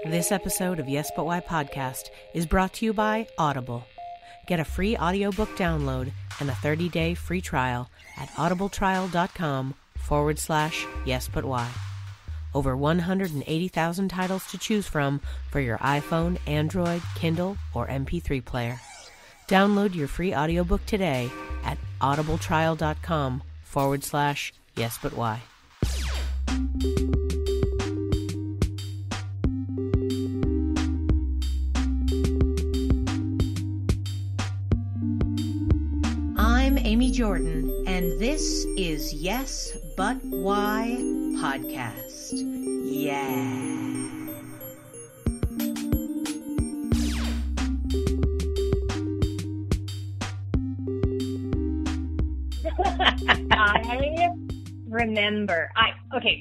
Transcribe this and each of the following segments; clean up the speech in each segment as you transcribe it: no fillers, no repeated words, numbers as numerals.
This episode of Yes But Why podcast is brought to you by Audible. Get a free audiobook download and a 30-day free trial at audibletrial.com/yesbutwhy. Over 180,000 titles to choose from for your iPhone, Android, Kindle, or MP3 player. Download your free audiobook today at audibletrial.com/yesbutwhy. I'm Amy Jordan, and this is Yes But Why podcast. Yeah. I remember.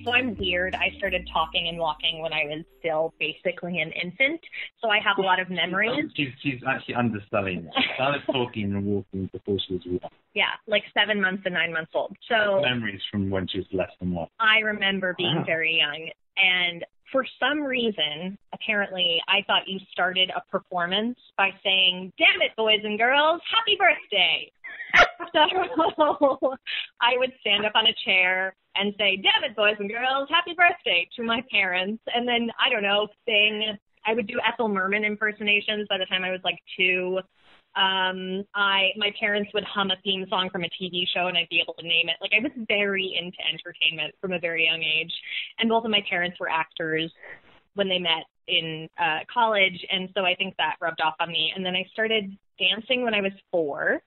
So I'm weird. I started talking and walking when I was still basically an infant, so I have a lot of memories. She's actually underselling that. She started talking and walking before she was 1. Yeah, like 7 months and 9 months old. So memories from when she was less than 1. I remember being very young, and for some reason, apparently, I thought you started a performance by saying, "Damn it, boys and girls, happy birthday." So I would stand up on a chair and say, "Damn it, boys and girls, happy birthday" to my parents. And then, I don't know, sing. I would do Ethel Merman impersonations by the time I was like 2. My parents would hum a theme song from a TV show and I'd be able to name it. Like, I was very into entertainment from a very young age. And both of my parents were actors when they met in college. And so I think that rubbed off on me. And then I started dancing when I was 4.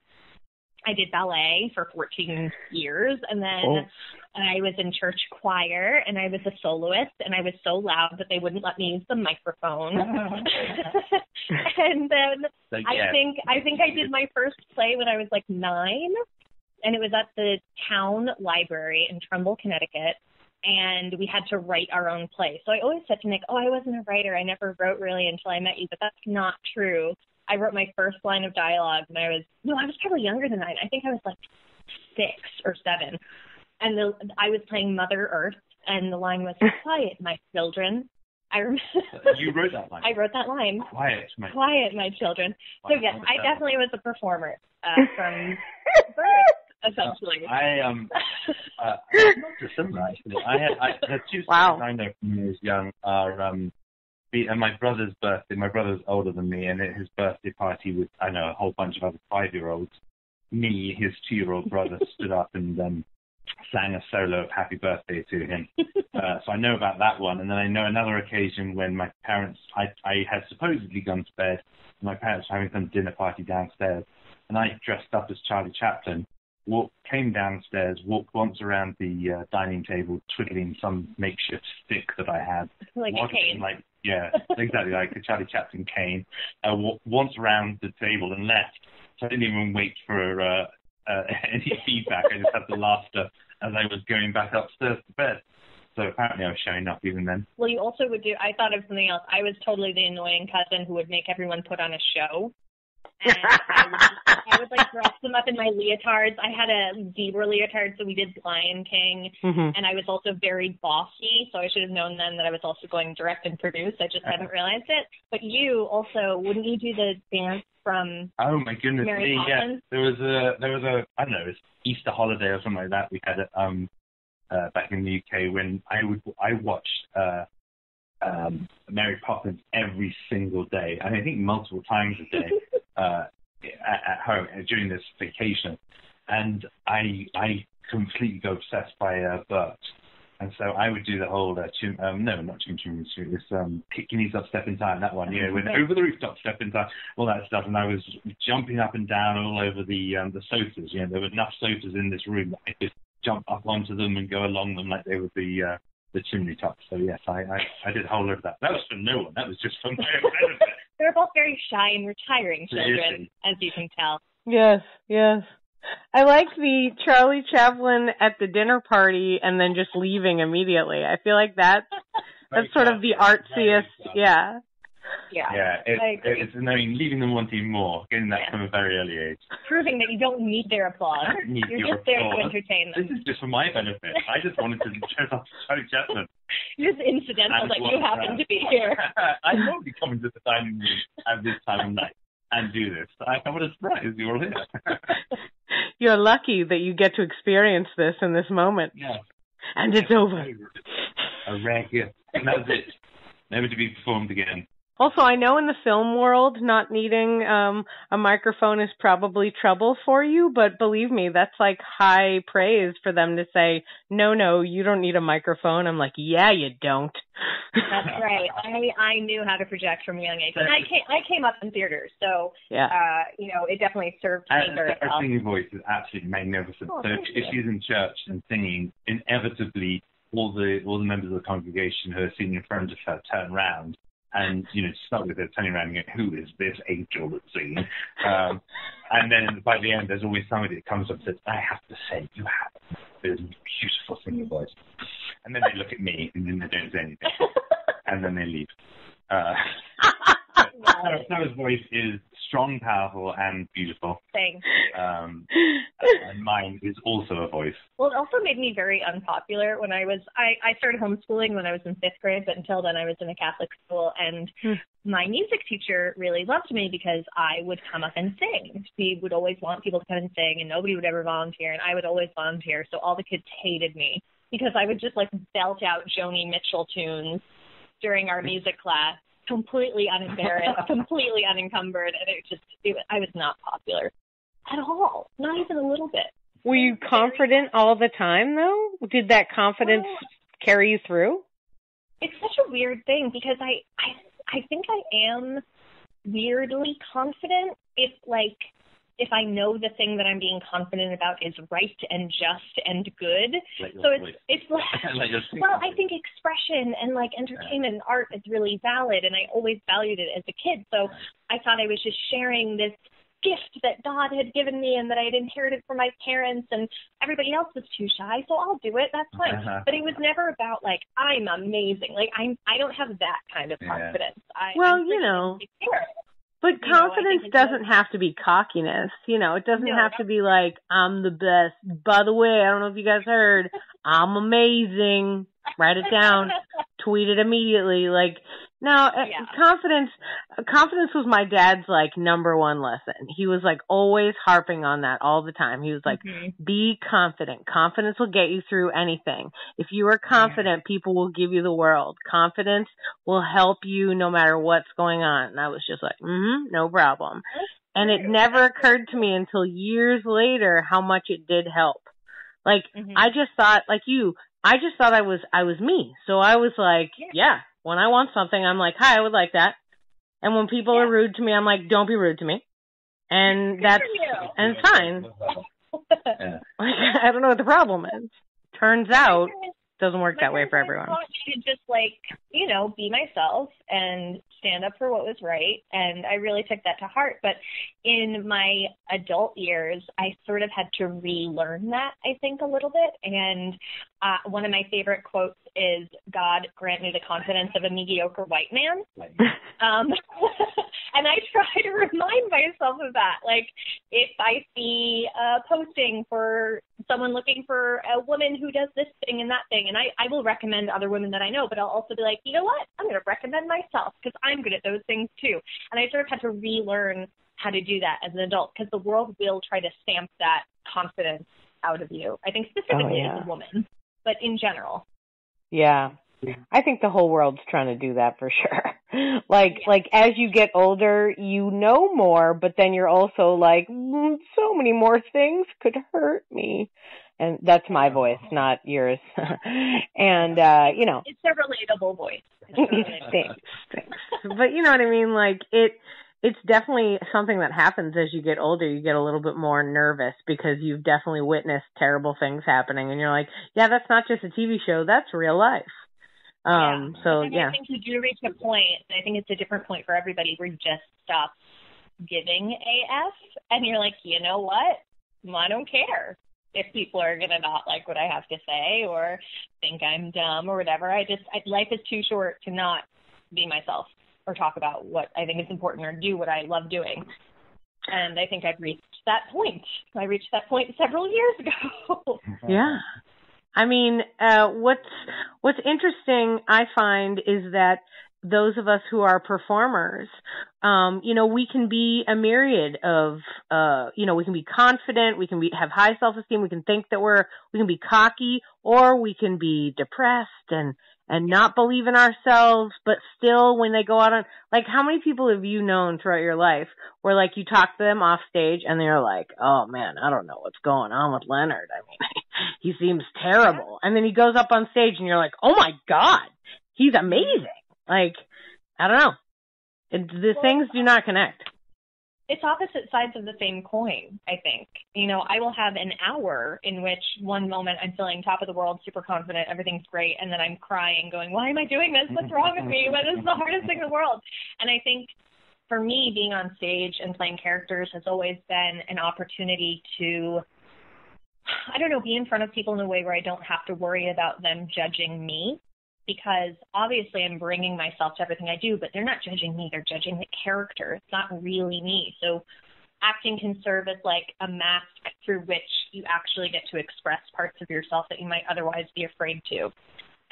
I did ballet for 14 years, and then I was in church choir, and I was a soloist, and I was so loud that they wouldn't let me use the microphone. And then I think I did my first play when I was like 9, and it was at the town library in Trumbull, Connecticut, and we had to write our own play. So I always said to Nick, I wasn't a writer. I never wrote really until I met you, but that's not true. I wrote my first line of dialogue when I was probably younger than 9. I think I was like 6 or 7. And I was playing Mother Earth, and the line was, "Quiet, my children." I remember. You wrote that line? I wrote that line. Quiet, my children. So yes, I definitely was a performer from birth, essentially. Not dissimilar, actually. I had 2 stories I know from when I was young and my brother's birthday. My brother's older than me, and at his birthday party with, I know, a whole bunch of other 5-year-olds, me, his 2-year-old brother, stood up and sang a solo of Happy Birthday to him. So I know about that one. And then I know another occasion when my parents, I had supposedly gone to bed, and my parents were having some dinner party downstairs, and I dressed up as Charlie Chaplin, came downstairs, walked once around the dining table, twiddling some makeshift stick that I had. Like a cane. Yeah, exactly, like a Charlie Chaplin cane. Once around the table and left. So I didn't even wait for any feedback. I just had the laughter as I was going back upstairs to bed. So apparently I was showing up even then. Well, you also would do, I thought of something else. I was totally the annoying cousin who would make everyone put on a show. And I would like dress them up in my leotards. I had a zebra leotard, so we did Lion King. Mm-hmm. And I was also very bossy, so I should have known then that I was also going direct and produce. I just hadn't realized it. But you also, wouldn't you do the dance from Oh my goodness Mary me, Poppins? Yeah. There was a I don't know, it was Easter holiday or something like that. We had it back in the UK when I watched Mary Poppins every single day, and I think multiple times a day. At home during this vacation, and I completely got obsessed by Bert, and so I would do the whole not Chim Chim, this Pick Your Knees Up, Step in Time, that one, when over the rooftop, step in time, all that stuff, and I was jumping up and down all over the sofas. There were enough sofas in this room that I could jump up onto them and go along them like they were the chimney tops. So yes, I did a whole lot of that. That was for no one. That was just for my own benefit. They're both very shy and retiring children, as you can tell. Yes. I like the Charlie Chaplin at the dinner party and then just leaving immediately. I feel like that's sort of the artsiest, yeah. leaving them wanting more, getting that from a very early age. Proving that you don't need their applause. You're just there to entertain them. This is just for my benefit. I just wanted to dress up Charlie Chaplin. It's just incidental that you happen to be here. I won't be coming to the dining room at this time of night and do this. What a surprise, you're all here. You're lucky that you get to experience this in this moment. Yeah. And it's over. A rare gift. And that was it. Never to be performed again. Also, I know in the film world, not needing a microphone is probably trouble for you, but believe me, that's like high praise for them to say, no, you don't need a microphone. I'm like, yeah, you don't. That's right. I knew how to project from a young age. And I came up in theaters, so, it definitely served me very well. Her singing voice is absolutely magnificent. So if she's in church and singing, inevitably all the members of the congregation who are sitting in front of her turn round and, start with her turning around and going, who is this angel that's singing? And then by the end, there's always somebody that comes up and says, I have to say, you have this beautiful singing voice. And then they look at me, and then they don't say anything. And then they leave. Sarah's voice is strong, powerful, and beautiful. Thanks. And mine is also a voice. Well, it also made me very unpopular when I started homeschooling when I was in 5th grade, but until then I was in a Catholic school, and my music teacher really loved me because I would come up and sing. She would always want people to come and sing, and nobody would ever volunteer, and I would always volunteer, so all the kids hated me because I would just belt out Joni Mitchell tunes during our music class, completely unembarrassed, completely unencumbered, and I was not popular at all, not even a little bit. Were you confident all the time, though? Did that confidence carry you through? It's such a weird thing because I think I am weirdly confident if I know the thing that I'm being confident about is right and just and good. So it's well, I think expression and entertainment and art is really valid, and I always valued it as a kid. So I thought I was just sharing this gift that God had given me and that I had inherited from my parents, and everybody else was too shy, so I'll do it. That's fine. But it was never about I'm amazing. I don't have that kind of confidence. But confidence doesn't have to be cockiness. It doesn't have to be I'm the best. By the way, I don't know if you guys heard, I'm amazing. Write it down. Tweet it immediately. Confidence was my dad's number one lesson. He was always harping on that all the time. He was be confident. Confidence will get you through anything. If you are confident, people will give you the world. Confidence will help you no matter what's going on. And I was just no problem. And it never occurred to me until years later how much it did help. I just thought, I just thought I was me. So I was when I want something, I'm hi, I would like that. And when people are rude to me, I'm don't be rude to me. And and it's fine. I don't know what the problem is. Turns out, it doesn't work that way for everyone. I want you to just be myself and stand up for what was right. And I really took that to heart. But in my adult years, I sort of had to relearn that, I think, a little bit. And one of my favorite quotes is, God grant me the confidence of a mediocre white man. And I try to remind myself of that. If I see a posting for someone looking for a woman who does this thing and that thing, and I will recommend other women that I know, but I'll also be you know what? I'm going to recommend myself because I'm good at those things too. And I sort of had to relearn how to do that as an adult because the world will try to stamp that confidence out of you. I think specifically as a woman, but in general. Yeah. I think the whole world's trying to do that for sure. As you get older, you know more, but then you're also so many more things could hurt me. And that's my voice, not yours. And, It's a relatable voice. Thanks. But you know what I mean? It's definitely something that happens as you get older. You get a little bit more nervous because you've definitely witnessed terrible things happening. And you're that's not just a TV show. That's real life. I think you do reach a point, and I think it's a different point for everybody, where you just stop giving AF, and you're you know what? I don't care if people are going to not like what I have to say or think I'm dumb or whatever. Life is too short to not be myself or talk about what I think is important or do what I love doing. And I think I've reached that point. I reached that point several years ago. Yeah. I mean, what's interesting, I find, is that those of us who are performers, we can be a myriad of, we can be confident, we can have high self-esteem, we can think that we can be cocky, or we can be depressed and not believe in ourselves, but still when they go out on, like, how many people have you known throughout your life where, like, you talk to them off stage and they're like, oh man, I don't know what's going on with Leonard. I mean, he seems terrible. And then he goes up on stage and you're like, oh my God, he's amazing. Like, I don't know. The things do not connect. It's opposite sides of the same coin, I think. I will have an hour in which one moment I'm feeling top of the world, super confident, everything's great, and then I'm crying, going, why am I doing this? What's wrong with me? What is the hardest thing in the world? And I think for me, being on stage and playing characters has always been an opportunity to, be in front of people in a way where I don't have to worry about them judging me. Because obviously I'm bringing myself to everything I do, but they're not judging me, they're judging the character. It's not really me. So acting can serve as like a mask through which you actually get to express parts of yourself that you might otherwise be afraid to.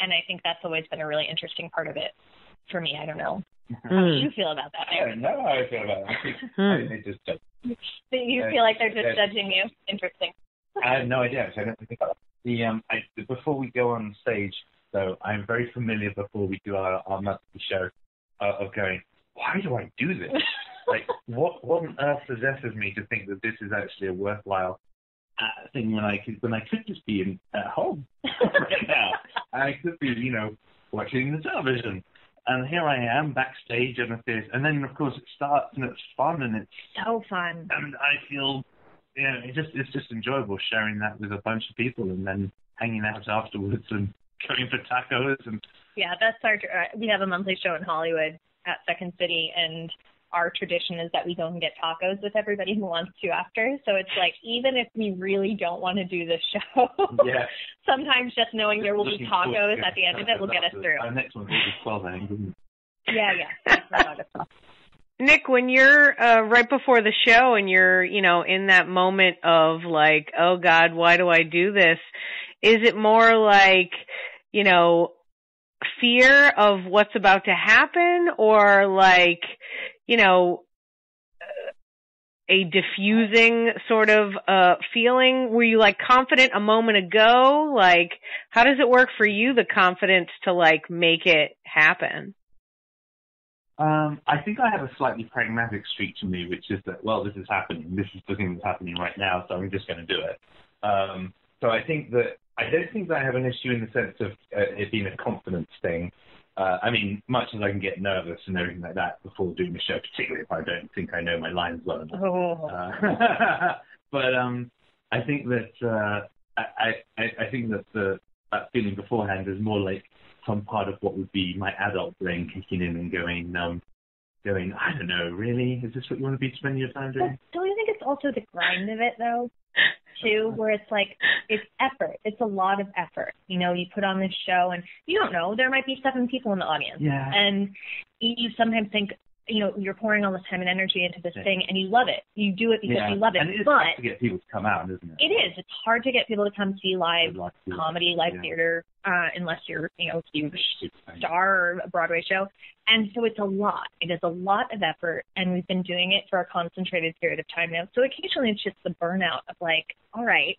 And I think that's always been a really interesting part of it for me. I don't know. How do you feel about that? I don't know how I feel about that. They just judge. You feel like they're just judging you? Interesting. I have no idea. I don't think about it. Before we go on stage, so I'm very familiar before we do our monthly show of going, why do I do this? Like, what on earth possesses me to think that this is actually a worthwhile thing when I could just be at home right now? I could be, watching the television. And here I am backstage in a theater. And then, of course, it starts and it's fun and it's so fun. And I feel, it's just enjoyable sharing that with a bunch of people and then hanging out afterwards and going for tacos. And yeah, that's we have a monthly show in Hollywood at Second City, and our tradition is that we go and get tacos with everybody who wants to after. So it's like, even if we really don't want to do this show, sometimes just knowing there will be tacos at the end of it will get us through. Our next one will be 12, I think, isn't it? Yeah. Nick, when you're right before the show and you're, in that moment of like, oh God, why do I do this? Is it more like, fear of what's about to happen, or like, a diffusing sort of feeling? Were you like confident a moment ago? Like, how does it work for you, the confidence to like make it happen? I think I have a slightly pragmatic streak to me, which is that, well, this is happening. This is the thing that's happening right now, so I'm just going to do it. So I think that I don't think that I have an issue in the sense of it being a confidence thing. Much as I can get nervous and everything like that before doing the show, particularly if I don't think I know my lines well enough. But I think that I think that that feeling beforehand is more like some part of what would be my adult brain kicking in and going, I don't know, really? Is this what you want to be spending your time doing? Don't you think it's also the grind of it, though, too, where it's like, it's effort. It's a lot of effort. You put on this show, and you don't know, there might be 7 people in the audience. Yeah. And you sometimes think, you're pouring all this time and energy into this thing, and you love it. You do it because you love it. And it's hard to get people to come out, isn't it? It is. It's hard to get people to come see live comedy, live theater, unless you're, a huge star or a Broadway show. And so it's a lot. It is a lot of effort, and we've been doing it for a concentrated period of time now. So occasionally it's just the burnout of like, all right,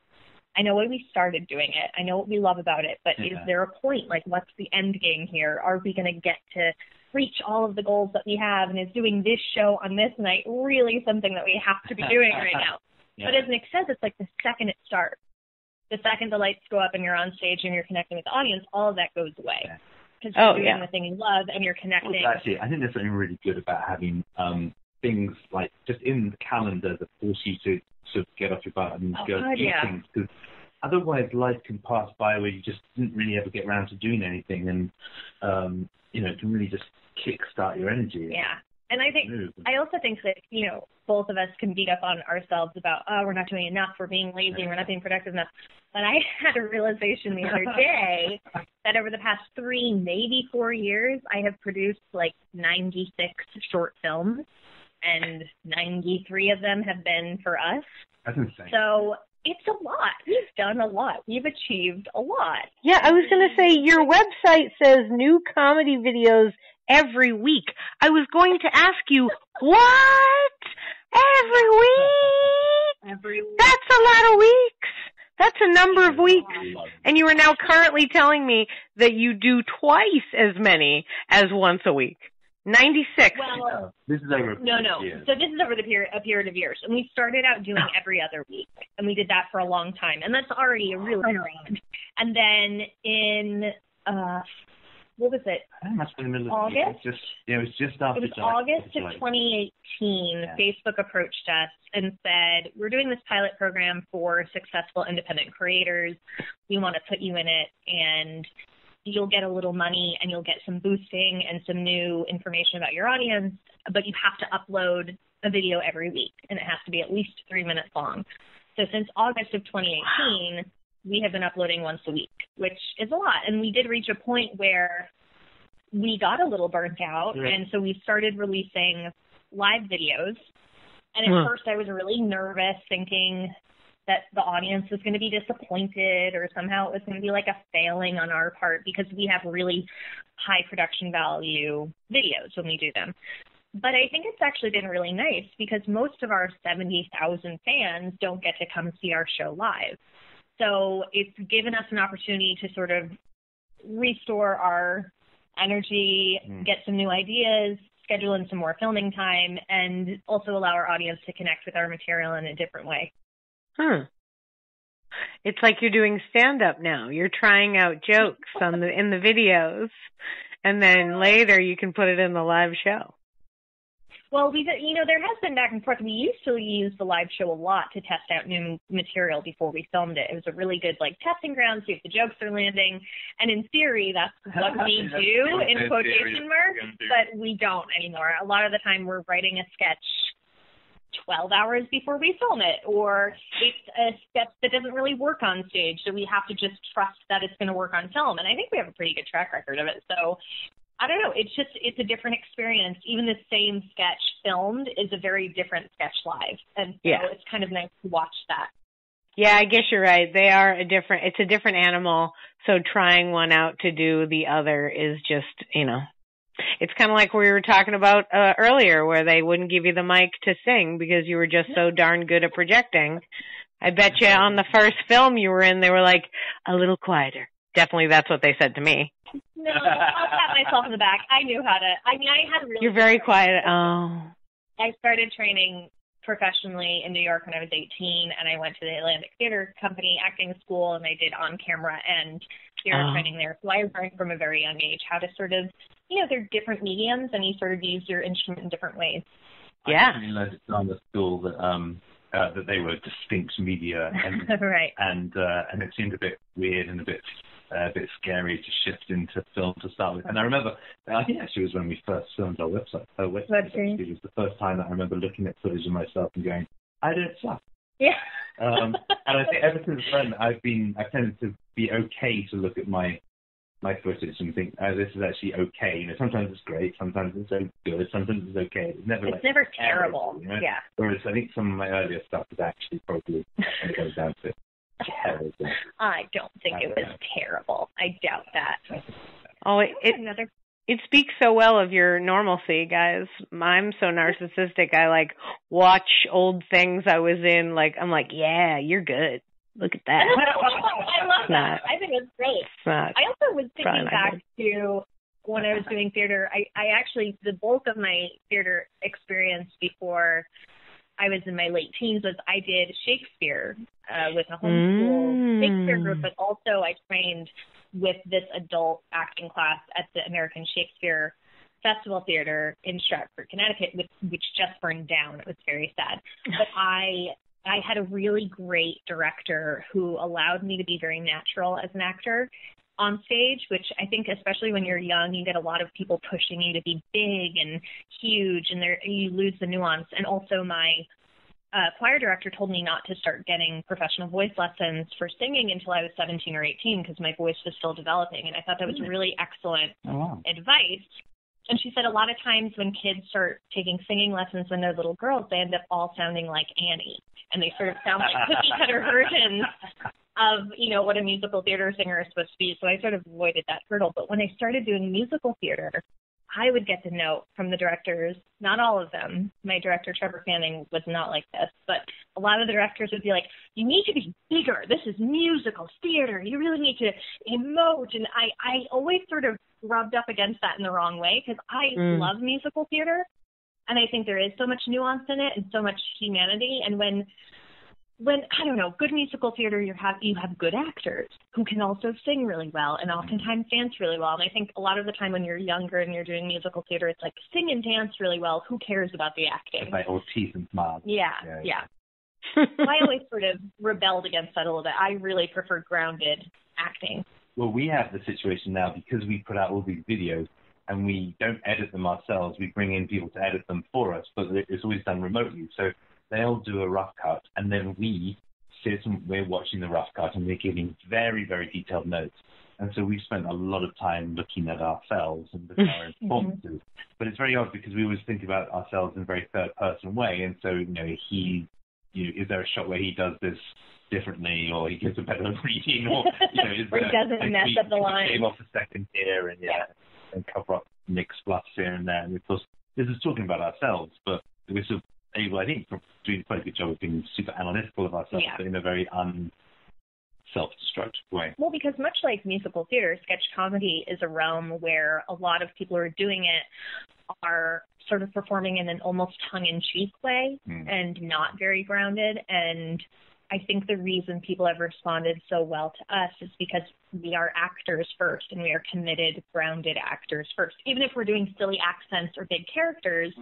I know why we started doing it. I know what we love about it, but is there a point? Like, what's the end game here? Are we going to get to reach all of the goals that we have? And is doing this show on this night really something that we have to be doing right now? But as Nick says, it's like the second it starts, the second the lights go up and you're on stage and you're connecting with the audience, all of that goes away. Because you're doing the thing you love and you're connecting. Well, actually, I think there's something really good about having things like just in the calendar that force you to sort of get off your butt and go do things. Because otherwise life can pass by where you just didn't really ever get around to doing anything. And, it can really just kickstart your energy. Yeah. And I also think that, you know, both of us can beat up on ourselves about, oh, we're not doing enough, we're being lazy, we're not being productive enough. But I had a realization the other day that over the past 3, maybe 4 years, I have produced like 96 short films, and 93 of them have been for us. That's insane. So it's a lot. We've done a lot. We've achieved a lot. Yeah, I was going to say, your website says new comedy videos every week. I was going to ask you, what? Every week? Every week. That's a lot of weeks. That's a number of weeks. And you are now currently telling me that you do twice as many as once a week. 96. Well, this is over. No. So this is over a period of years, and we started out doing every other week, and we did that for a long time, and that's already a really long. And then in what was it? I must have been in the middle of August. It was just after. It was August of 2018. Yeah. Facebook approached us and said, "We're doing this pilot program for successful independent creators. We want to put you in it, and you'll get a little money and you'll get some boosting and some new information about your audience, but you have to upload a video every week, and it has to be at least 3 minutes long." So since August of 2018, we have been uploading once a week, which is a lot. And we did reach a point where we got a little burnt out, and so we started releasing live videos. And at first I was really nervous, thinking that the audience was going to be disappointed, or somehow it was going to be like a failing on our part, because we have really high production value videos when we do them. But I think it's actually been really nice, because most of our 70,000 fans don't get to come see our show live. So it's given us an opportunity to sort of restore our energy, get some new ideas, schedule in some more filming time, and also allow our audience to connect with our material in a different way. It's like you're doing stand-up now. You're trying out jokes in the videos, and then later you can put it in the live show. Well, there has been back and forth. We used to use the live show a lot to test out new material before we filmed it. It was a really good testing ground, see if the jokes are landing. And in theory, that's what we do, in quotation marks, but we don't anymore. A lot of the time we're writing a sketch 12 hours before we film it, or it's a sketch that doesn't really work on stage, so we have to just trust that it's going to work on film. And I think we have a pretty good track record of it. So I don't know. It's a different experience. Even the same sketch filmed is a very different sketch live. And so it's kind of nice to watch that. Yeah, I guess you're right. It's a different animal. So trying one out to do the other is just, it's kind of like we were talking about earlier, where they wouldn't give you the mic to sing because you were just so darn good at projecting. I bet you on the first film you were in, they were like, a little quieter. Definitely that's what they said to me. No, I'll pat myself in the back. I knew how to. I had really. You're very quiet. Oh. I started training professionally in New York when I was 18, and I went to the Atlantic Theater Company acting school, and I did on-camera and theater training there. So I learned from a very young age how to sort of, they're different mediums, and you sort of use your instrument in different ways. Yeah. I learned at drama school that they were distinct media, and right. and it seemed a bit weird and a bit scary to shift into film to start with. And I remember, I think actually it was when we first filmed our website. It was the first time that I remember looking at footage of myself and going, I don't suck. Yeah. And I think ever since then, I've tended to be okay to look at my footage and think, this is actually okay. Sometimes it's great, sometimes it's so good, sometimes it's okay. It's never terrible. Yeah. Whereas I think some of my earlier stuff is actually probably when it goes down to terrible. I don't think it was terrible. I doubt that. Oh, it speaks so well of your normalcy, guys. I'm so narcissistic. I watch old things I was in. I'm like, yeah, you're good. Look at that. I love that. I think it's great. I also was thinking back to when I was doing theater. I actually, the bulk of my theater experience before I was in my late teens was I did Shakespeare with a homeschool Shakespeare group, but also I trained with this adult acting class at the American Shakespeare Festival Theater in Stratford, Connecticut, which just burned down. It was very sad. But I had a really great director who allowed me to be very natural as an actor. on stage, which I think especially when you're young, you get a lot of people pushing you to be big and huge, and you lose the nuance. And also my choir director told me not to start getting professional voice lessons for singing until I was 17 or 18 because my voice was still developing. And I thought that was really excellent advice. And she said a lot of times when kids start taking singing lessons when they're little girls, they end up all sounding like Annie. And they sort of sound like cookie-cutter versions of, you know, what a musical theater singer is supposed to be. So I sort of avoided that hurdle. But when I started doing musical theater, I would get the note from the directors, not all of them. My director, Trevor Fanning, was not like this. But a lot of the directors would be like, you need to be bigger. This is musical theater. You really need to emote. And I always sort of rubbed up against that in the wrong way because I love musical theater. And I think there is so much nuance in it and so much humanity. And when I don't know, good musical theater, you have good actors who can also sing really well and oftentimes dance really well. And I think a lot of the time when you're younger and you're doing musical theater, it's like sing and dance really well. Who cares about the acting? It's like all teeth and smiles. Yeah. So I always sort of rebelled against that a little bit. I really prefer grounded acting. Well, we have the situation now because we put out all these videos and we don't edit them ourselves. We bring in people to edit them for us, but it's always done remotely. So they'll do a rough cut, and then we sit and we're watching the rough cut, and we're giving very, very detailed notes. And so we've spent a lot of time looking at ourselves and our performances. But it's very odd because we always think about ourselves in a very third-person way. And so, you know, is there a shot where he does this differently, or he gives a better reading, or you know, or he doesn't mess up the line. Came off a second here, and and cover up Nick's bluffs here and there. And of course, this is talking about ourselves, but we're sort of able, I think, doing quite a good job of being super analytical of ourselves, but in a very self-destructive way. Well, because much like musical theater, sketch comedy is a realm where a lot of people who are doing it are sort of performing in an almost tongue-in-cheek way and not very grounded. And I think the reason people have responded so well to us is because we are actors first, and we are committed, grounded actors first. Even if we're doing silly accents or big characters,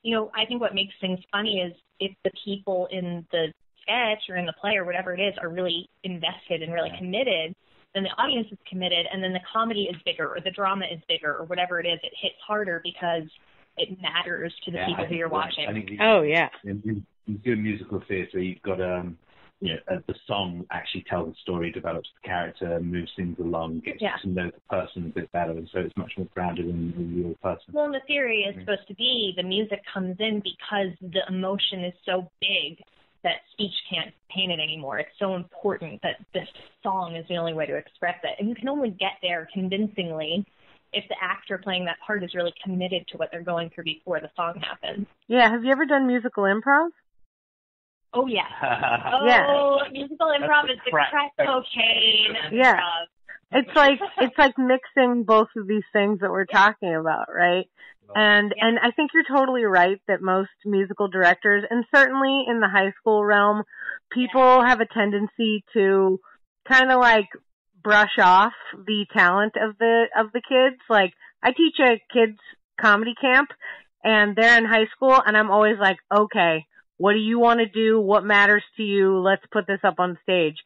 you know, I think what makes things funny is if the people in the sketch or in the play or whatever it is are really invested and really committed, then the audience is committed, and then the comedy is bigger or the drama is bigger or whatever it is, it hits harder because it matters to the people who you're watching. I think In good musical theatre, you've got the song actually tells a story, develops the character, moves things along, gets to know the person a bit better, and so it's much more grounded in the real person. Well, and the theory is supposed to be the music comes in because the emotion is so big that speech can't paint it anymore. It's so important that this song is the only way to express it. And you can only get there convincingly if the actor playing that part is really committed to what they're going through before the song happens. Yeah, have you ever done musical improv? Oh, yeah. Musical improv is the crack cocaine improv. It's like mixing both of these things that we're talking about, right? And I think you're totally right that most musical directors, and certainly in the high school realm, people have a tendency to kind of like brush off the talent of the kids. Like, I teach a kids comedy camp, and they're in high school, and I'm always like, okay, what do you want to do? What matters to you? Let's put this up on stage.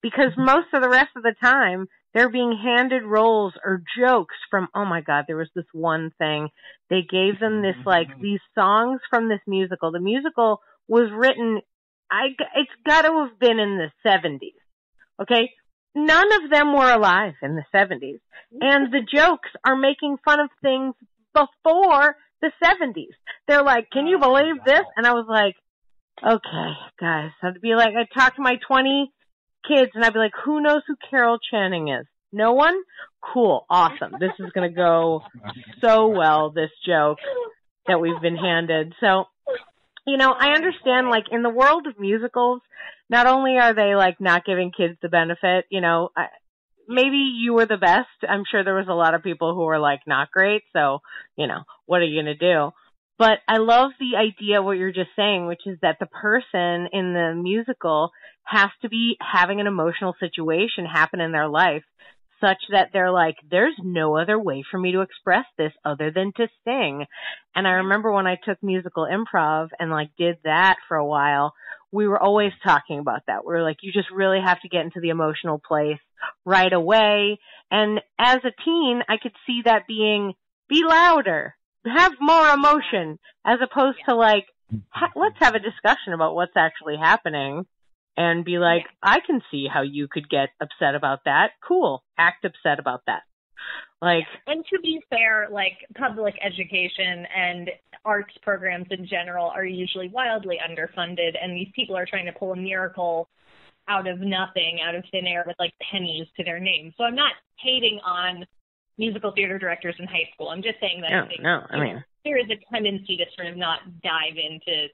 Because most of the rest of the time, they're being handed roles or jokes from, oh my God, there was this one thing. They gave them this, like, these songs from this musical. The musical was written, it's got to have been in the 70s. Okay? None of them were alive in the 70s. And the jokes are making fun of things before the 70s. They're like, can you believe this? And I was like, okay, guys. I'd be like, I'd talk to my 20 kids and I'd be like, who knows who Carol Channing is? No one? Cool. Awesome. This is going to go so well, this joke that we've been handed. So, you know, I understand, like, in the world of musicals, not only are they, like, not giving kids the benefit, you know, maybe you were the best. I'm sure there was a lot of people who were, like, not great. So, you know, what are you going to do? But I love the idea of what you're just saying, which is that the person in the musical has to be having an emotional situation happen in their life such that they're like, there's no other way for me to express this other than to sing. And I remember when I took musical improv and, like, did that for a while, we were always talking about that. We were like, you just really have to get into the emotional place right away. And as a teen, I could see that being, be louder, have more emotion, as opposed to like, let's have a discussion about what's actually happening and be like, I can see how you could get upset about that. Cool. Act upset about that. Like, and to be fair, like public education and arts programs in general are usually wildly underfunded, and these people are trying to pull a miracle out of nothing, out of thin air with like pennies to their name. So I'm not hating on musical theater directors in high school. I'm just saying that I mean, there is a tendency to sort of not dive into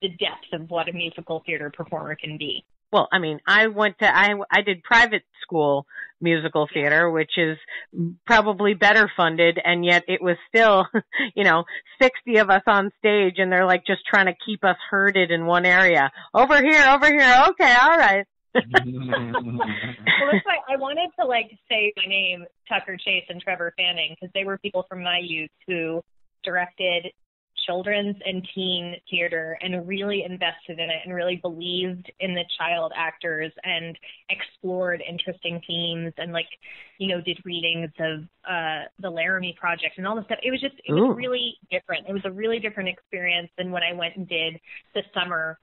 the depth of what a musical theater performer can be. Well, I mean, I did private school musical theater, which is probably better funded, and yet it was still, 60 of us on stage, and they're like just trying to keep us herded in one area. Over here, okay, all right. Well, that's why I wanted to say my name, Tucker Chase and Trevor Fanning, because they were people from my youth who directed children's and teen theater and really invested in it and really believed in the child actors and explored interesting themes and did readings of the Laramie Project and all this stuff. It was really different. It was a really different experience than when I went and did the summer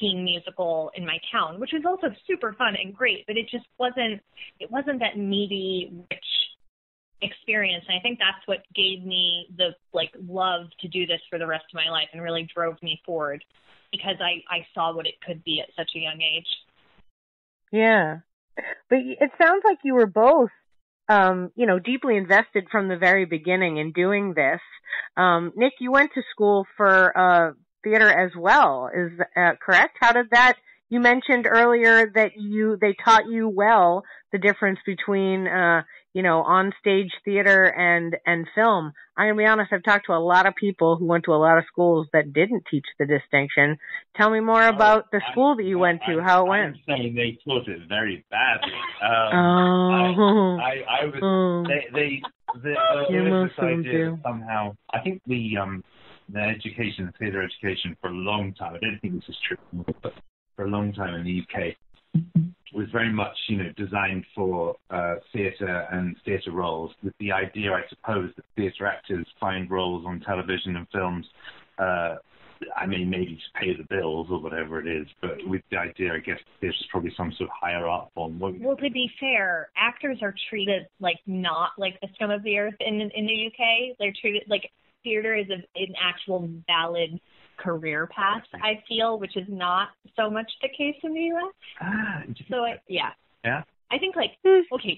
teen musical in my town, which was also super fun and great, but it wasn't that meaty, rich experience. And I think that's what gave me the love to do this for the rest of my life and really drove me forward, because I saw what it could be at such a young age. Yeah. But it sounds like you were both deeply invested from the very beginning in doing this. Nick, you went to school for theater as well. Is correct? How did that? You mentioned earlier that they taught you well the difference between on-stage theater and film. I'm gonna be honest, I've talked to a lot of people who went to a lot of schools that didn't teach the distinction. Tell me more about the school that you went to, how it went. I'm saying they taught it very badly. This idea somehow, I think the theater education for a long time, I don't think this is true, but for a long time in the UK, was very much, designed for theatre and theatre roles, with the idea, I suppose, that theatre actors find roles on television and films, maybe to pay the bills or whatever it is, but with the idea, I guess, there's probably some sort of higher up on what... Well, to be fair, actors are treated not like the scum of the earth in the UK. They're treated theater is an actual valid career path, I feel, which is not so much the case in the U.S. Yeah. I think,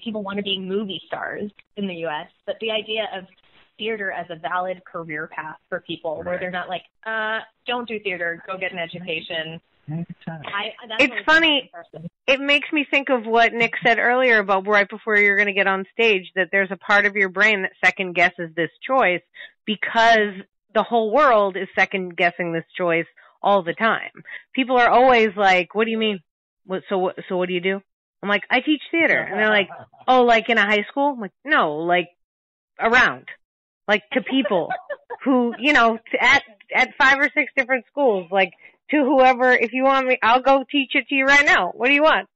people want to be movie stars in the U.S., but the idea of theater as a valid career path for people, where they're not don't do theater, go get an education. It's funny. It makes me think of what Nick said earlier about right before you're going to get on stage, that there's a part of your brain that second guesses this choice because the whole world is second guessing this choice all the time. People are always like, what do you mean? So what do you do? I'm like, I teach theater. And they're like, oh, in a high school? I'm like, no, around, to people who, at 5 or 6 different schools, to whoever, if you want me, I'll go teach it to you right now. What do you want?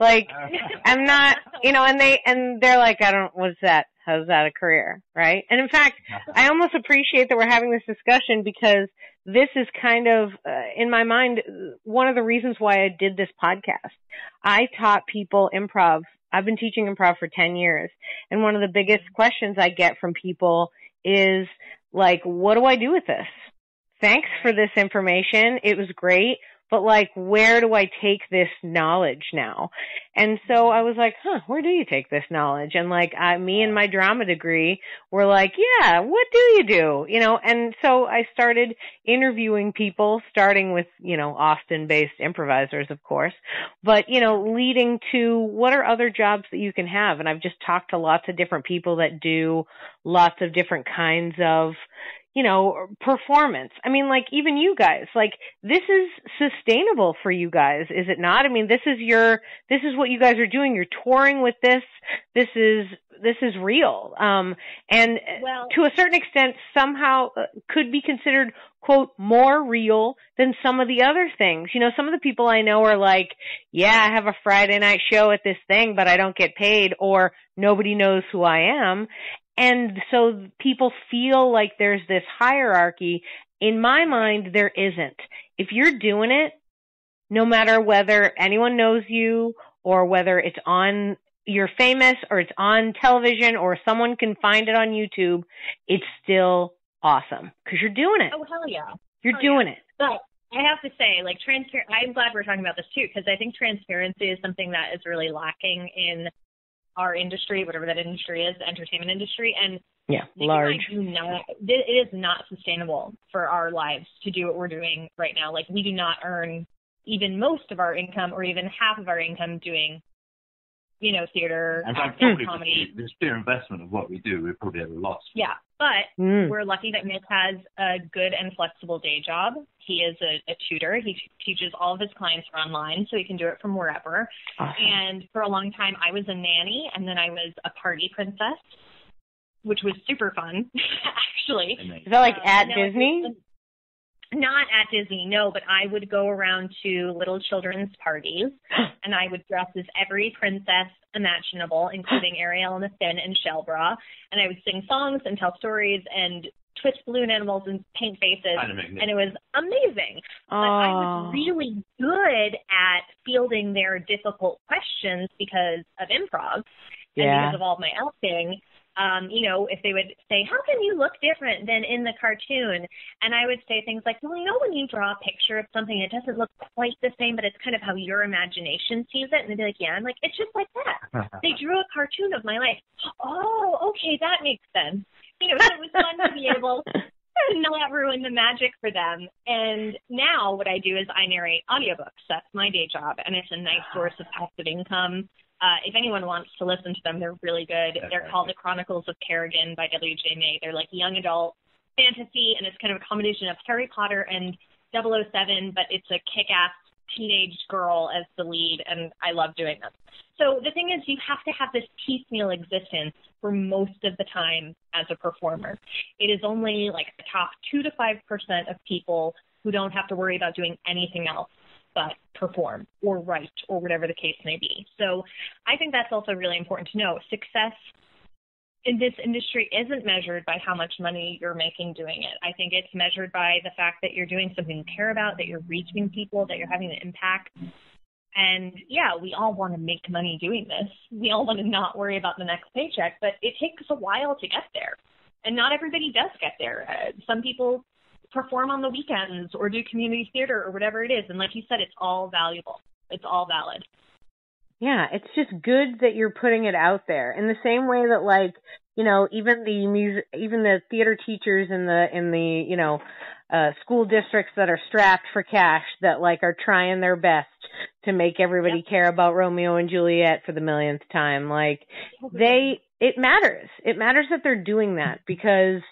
I'm not, and they're like, what's that? How's that a career? Right? And in fact, I almost appreciate that we're having this discussion, because this is kind of, in my mind, one of the reasons why I did this podcast. I taught people improv. I've been teaching improv for 10 years. And one of the biggest questions I get from people is what do I do with this? Thanks for this information. It was great. But where do I take this knowledge now? And so I was like, where do you take this knowledge? And me and my drama degree were yeah, what do you do? And so I started interviewing people, starting with, Austin-based improvisers, of course, but, leading to what are other jobs that you can have? And I've just talked to lots of different people that do lots of different kinds of, performance. I mean, even you guys, this is sustainable for you guys, is it not? I mean, this is what you guys are doing. You're touring with this. This is real. And to a certain extent, somehow could be considered, quote, more real than some of the other things. You know, some of the people I know are like, yeah, I have a Friday night show at this thing, but I don't get paid, or nobody knows who I am. And so people feel like there's this hierarchy. In my mind, there isn't. If you're doing it, no matter whether anyone knows you or whether it's on, you're famous or it's on television or someone can find it on YouTube, it's still awesome because you're doing it. Oh, hell yeah. You're doing it. But I have to say, like, I'm glad we're talking about this too, because I think transparency is something that is really lacking in our industry, whatever that industry is, the entertainment industry. And large. It is not sustainable for our lives to do what we're doing right now. Like, we do not earn even most of our income or even half of our income doing, you know, theater, and comedy. The sheer investment of what we do, we're probably at a loss. Yeah, but we're lucky that Nick has a good and flexible day job. He is a tutor. He teaches all of his clients online, so he can do it from wherever. Awesome. And for a long time, I was a nanny, and then I was a party princess, which was super fun, actually. Is that like at Disney? Not at Disney, no, but I would go around to little children's parties, and I would dress as every princess imaginable, including Ariel and the Finn and Shell Bra, and I would sing songs and tell stories and twist balloon animals and paint faces, and it was amazing. But I was really good at fielding their difficult questions because of improv and because of all of my acting. You know, if they would say, how can you look different than in the cartoon? And I would say things like, well, you know, when you draw a picture of something, it doesn't look quite the same, but it's kind of how your imagination sees it. And they'd be like, yeah. I'm like, it's just like that. They drew a cartoon of my life. Oh, okay, that makes sense. You know, so it was fun to be able to not ruin the magic for them. And now what I do is I narrate audiobooks. That's my day job, and it's a nice source of passive income. If anyone wants to listen to them, they're really good. They're called The Chronicles of Kerrigan by W.J. May. They're like young adult fantasy, and it's kind of a combination of Harry Potter and 007, but it's a kick-ass teenage girl as the lead, and I love doing them. So the thing is, you have to have this piecemeal existence for most of the time as a performer. It is only like the top 2 to 5% of people who don't have to worry about doing anything else but perform or write or whatever the case may be. So I think that's also really important to know. Success in this industry isn't measured by how much money you're making doing it. I think it's measured by the fact that you're doing something you care about, that you're reaching people, that you're having an impact. And yeah, we all want to make money doing this. We all want to not worry about the next paycheck, but it takes a while to get there. And not everybody does get there. Some people perform on the weekends or do community theater or whatever it is. And like you said, it's all valuable. It's all valid. Yeah, it's just good that you're putting it out there in the same way that, like, you know, even the theater teachers in the you know, school districts that are strapped for cash that like are trying their best to make everybody care about Romeo and Juliet for the millionth time. Like it matters. It matters that they're doing that because,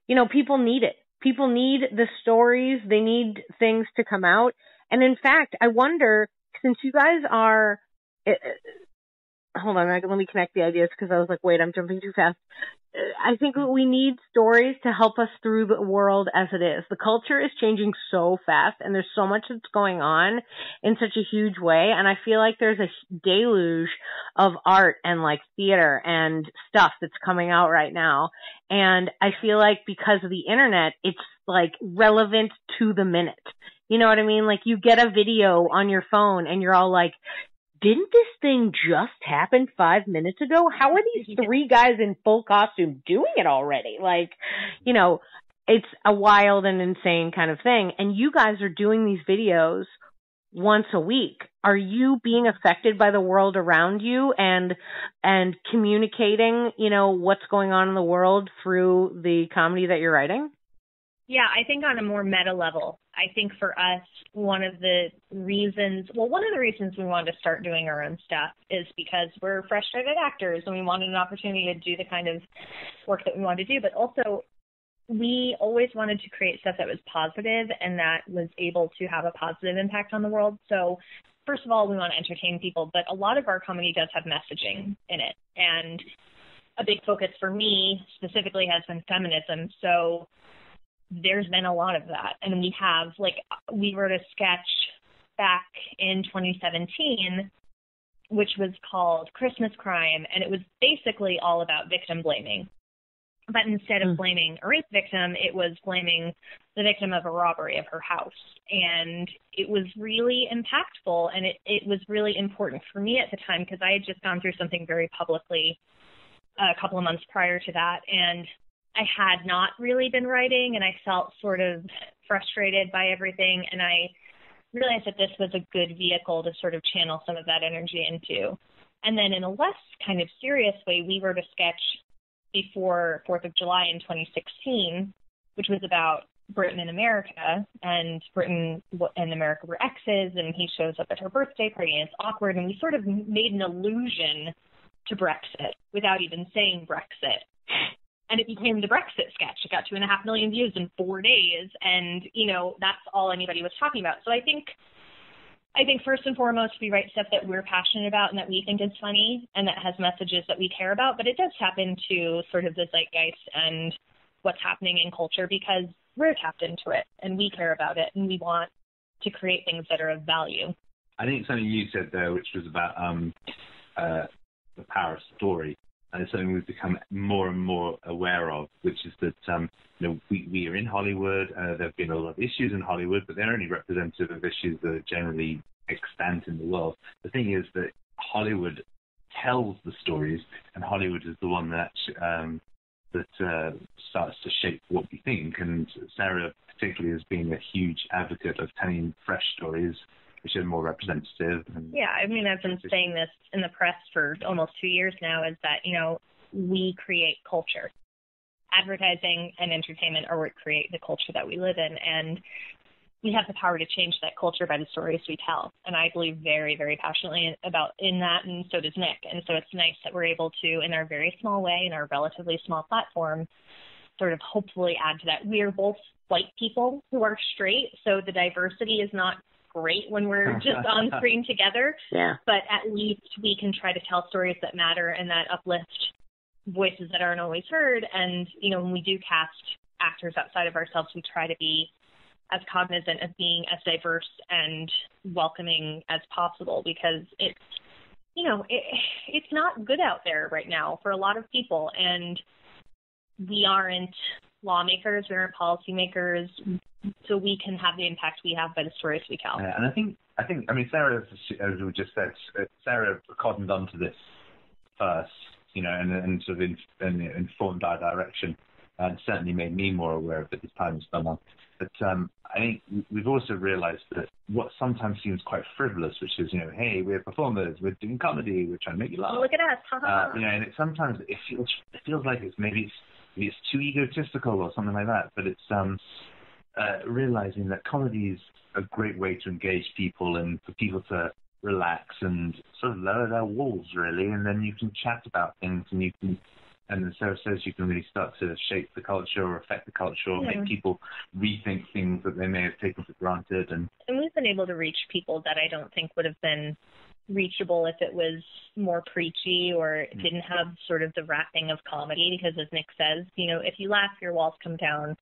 you know, people need it. People need the stories. They need things to come out. And in fact, I wonder, since you guys are, hold on, let me connect the ideas because I was like, wait, I'm jumping too fast. I think we need stories to help us through the world as it is. The culture is changing so fast and there's so much that's going on in such a huge way. And I feel like there's a deluge of art and like theater and stuff that's coming out right now. And I feel like because of the internet, it's like relevant to the minute. You know what I mean? Like you get a video on your phone and you're all like, didn't this thing just happen 5 minutes ago? How are these 3 guys in full costume doing it already? Like, you know, it's a wild and insane kind of thing. And you guys are doing these videos once a week. Are you being affected by the world around you and communicating, you know, what's going on in the world through the comedy that you're writing? Yeah, I think on a more meta level, I think for us, one of the reasons we wanted to start doing our own stuff is because we're frustrated actors and we wanted an opportunity to do the kind of work that we wanted to do. But also, we always wanted to create stuff that was positive and that was able to have a positive impact on the world. So first of all, we want to entertain people, but a lot of our comedy does have messaging in it. And a big focus for me specifically has been feminism. So there's been a lot of that. And we wrote a sketch back in 2017, which was called Christmas Crime, and it was basically all about victim blaming. But instead of blaming a rape victim, it was blaming the victim of a robbery of her house. And it was really impactful, and it was really important for me at the time because I had just gone through something very publicly a couple of months prior to that, and I had not really been writing, and I felt sort of frustrated by everything, and I realized that this was a good vehicle to sort of channel some of that energy into. And then in a less kind of serious way, we wrote a sketch before 4th of July in 2016, which was about Britain and America, and Britain and America were exes, and he shows up at her birthday party, and it's awkward, and we sort of made an allusion to Brexit without even saying Brexit. And it became the Brexit sketch. It got 2.5 million views in 4 days, and, that's all anybody was talking about. So I think first and foremost, we write stuff that we're passionate about and that we think is funny and that has messages that we care about, but it does tap into sort of the zeitgeist and what's happening in culture because we're tapped into it and we care about it and we want to create things that are of value. I think something you said there, which was about the power of story, and it's something we've become more and more aware of, which is that we are in Hollywood. There have been a lot of issues in Hollywood, but they're only representative of issues that are generally extant in the world. The thing is that Hollywood tells the stories, and Hollywood is the one that starts to shape what we think. And Sarah particularly has been a huge advocate of telling fresh stories, which are more representative. Yeah, I mean, I've been saying this in the press for almost 2 years now, is that, we create culture. Advertising and entertainment are what create the culture that we live in, and we have the power to change that culture by the stories we tell. And I believe very, very passionately in that, and so does Nick. And so it's nice that we're able to, in our very small way, in our relatively small platform, sort of hopefully add to that. We are both white people who are straight, so the diversity is not great when we're just on screen together. Yeah. But at least we can try to tell stories that matter and that uplift voices that aren't always heard. And, when we do cast actors outside of ourselves, we try to be as cognizant of being as diverse and welcoming as possible because it's not good out there right now for a lot of people. And we aren't lawmakers, we aren't policymakers, so we can have the impact we have by the stories we tell. And I think, Sarah, as we just said, Sarah cottoned onto this first, and sort of informed our direction, and certainly made me more aware of it as time has gone on. But I think we've also realized that what sometimes seems quite frivolous, which is, hey, we're performers, we're doing comedy, we're trying to make you laugh. Oh, look at us, and sometimes it feels like it's too egotistical or something like that. But it's realizing that comedy is a great way to engage people and for people to relax and sort of lower their walls, really, and then you can chat about things and you can, and as Sarah says, you can really start to shape the culture or affect the culture or make people rethink things that they may have taken for granted. And we've been able to reach people that I don't think would have been reachable if it was more preachy or didn't have sort of the wrapping of comedy, because as Nick says, if you laugh, your walls come down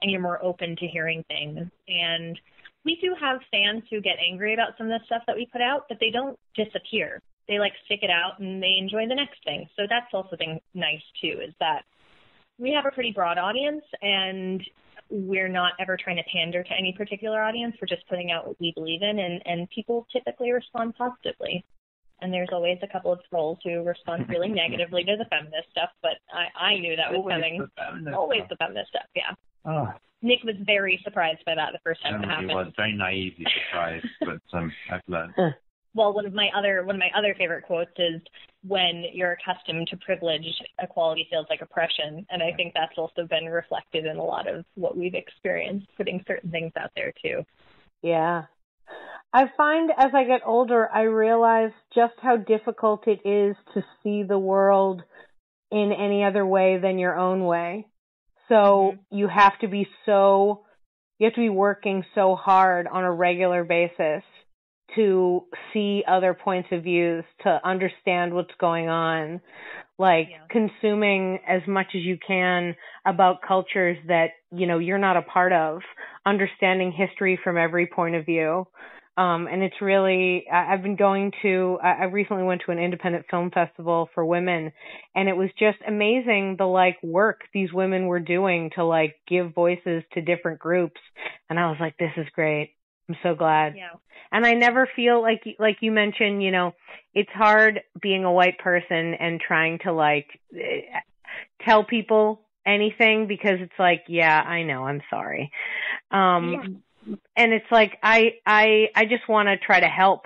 and you're more open to hearing things. And we do have fans who get angry about some of the stuff that we put out, but they don't disappear. They stick it out and they enjoy the next thing. So that's also been nice too, is that we have a pretty broad audience and we're not ever trying to pander to any particular audience. We're just putting out what we believe in, and people typically respond positively. And there's always a couple of trolls who respond really negatively to the feminist stuff, but I knew that was coming. Always the feminist stuff, yeah. Oh. Nick was very surprised by that the first time it happened. He was very naively surprised, but I've learned. Well, one of my other favorite quotes is, "When you're accustomed to privilege, equality feels like oppression." And I think that's also been reflected in a lot of what we've experienced, putting certain things out there too. Yeah. I find as I get older, I realize just how difficult it is to see the world in any other way than your own way. So you have to be working so hard on a regular basis to see other points of views, to understand what's going on. like consuming as much as you can about cultures that, you know, you're not a part of, understanding history from every point of view. And it's really, I recently went to an independent film festival for women, and it was just amazing the like work these women were doing to like give voices to different groups. And I was like, this is great. I'm so glad. Yeah. And I never feel like you mentioned, you know, it's hard being a white person and trying to like tell people anything, because it's like, yeah, I know, I'm sorry. And it's like, I just want to try to help.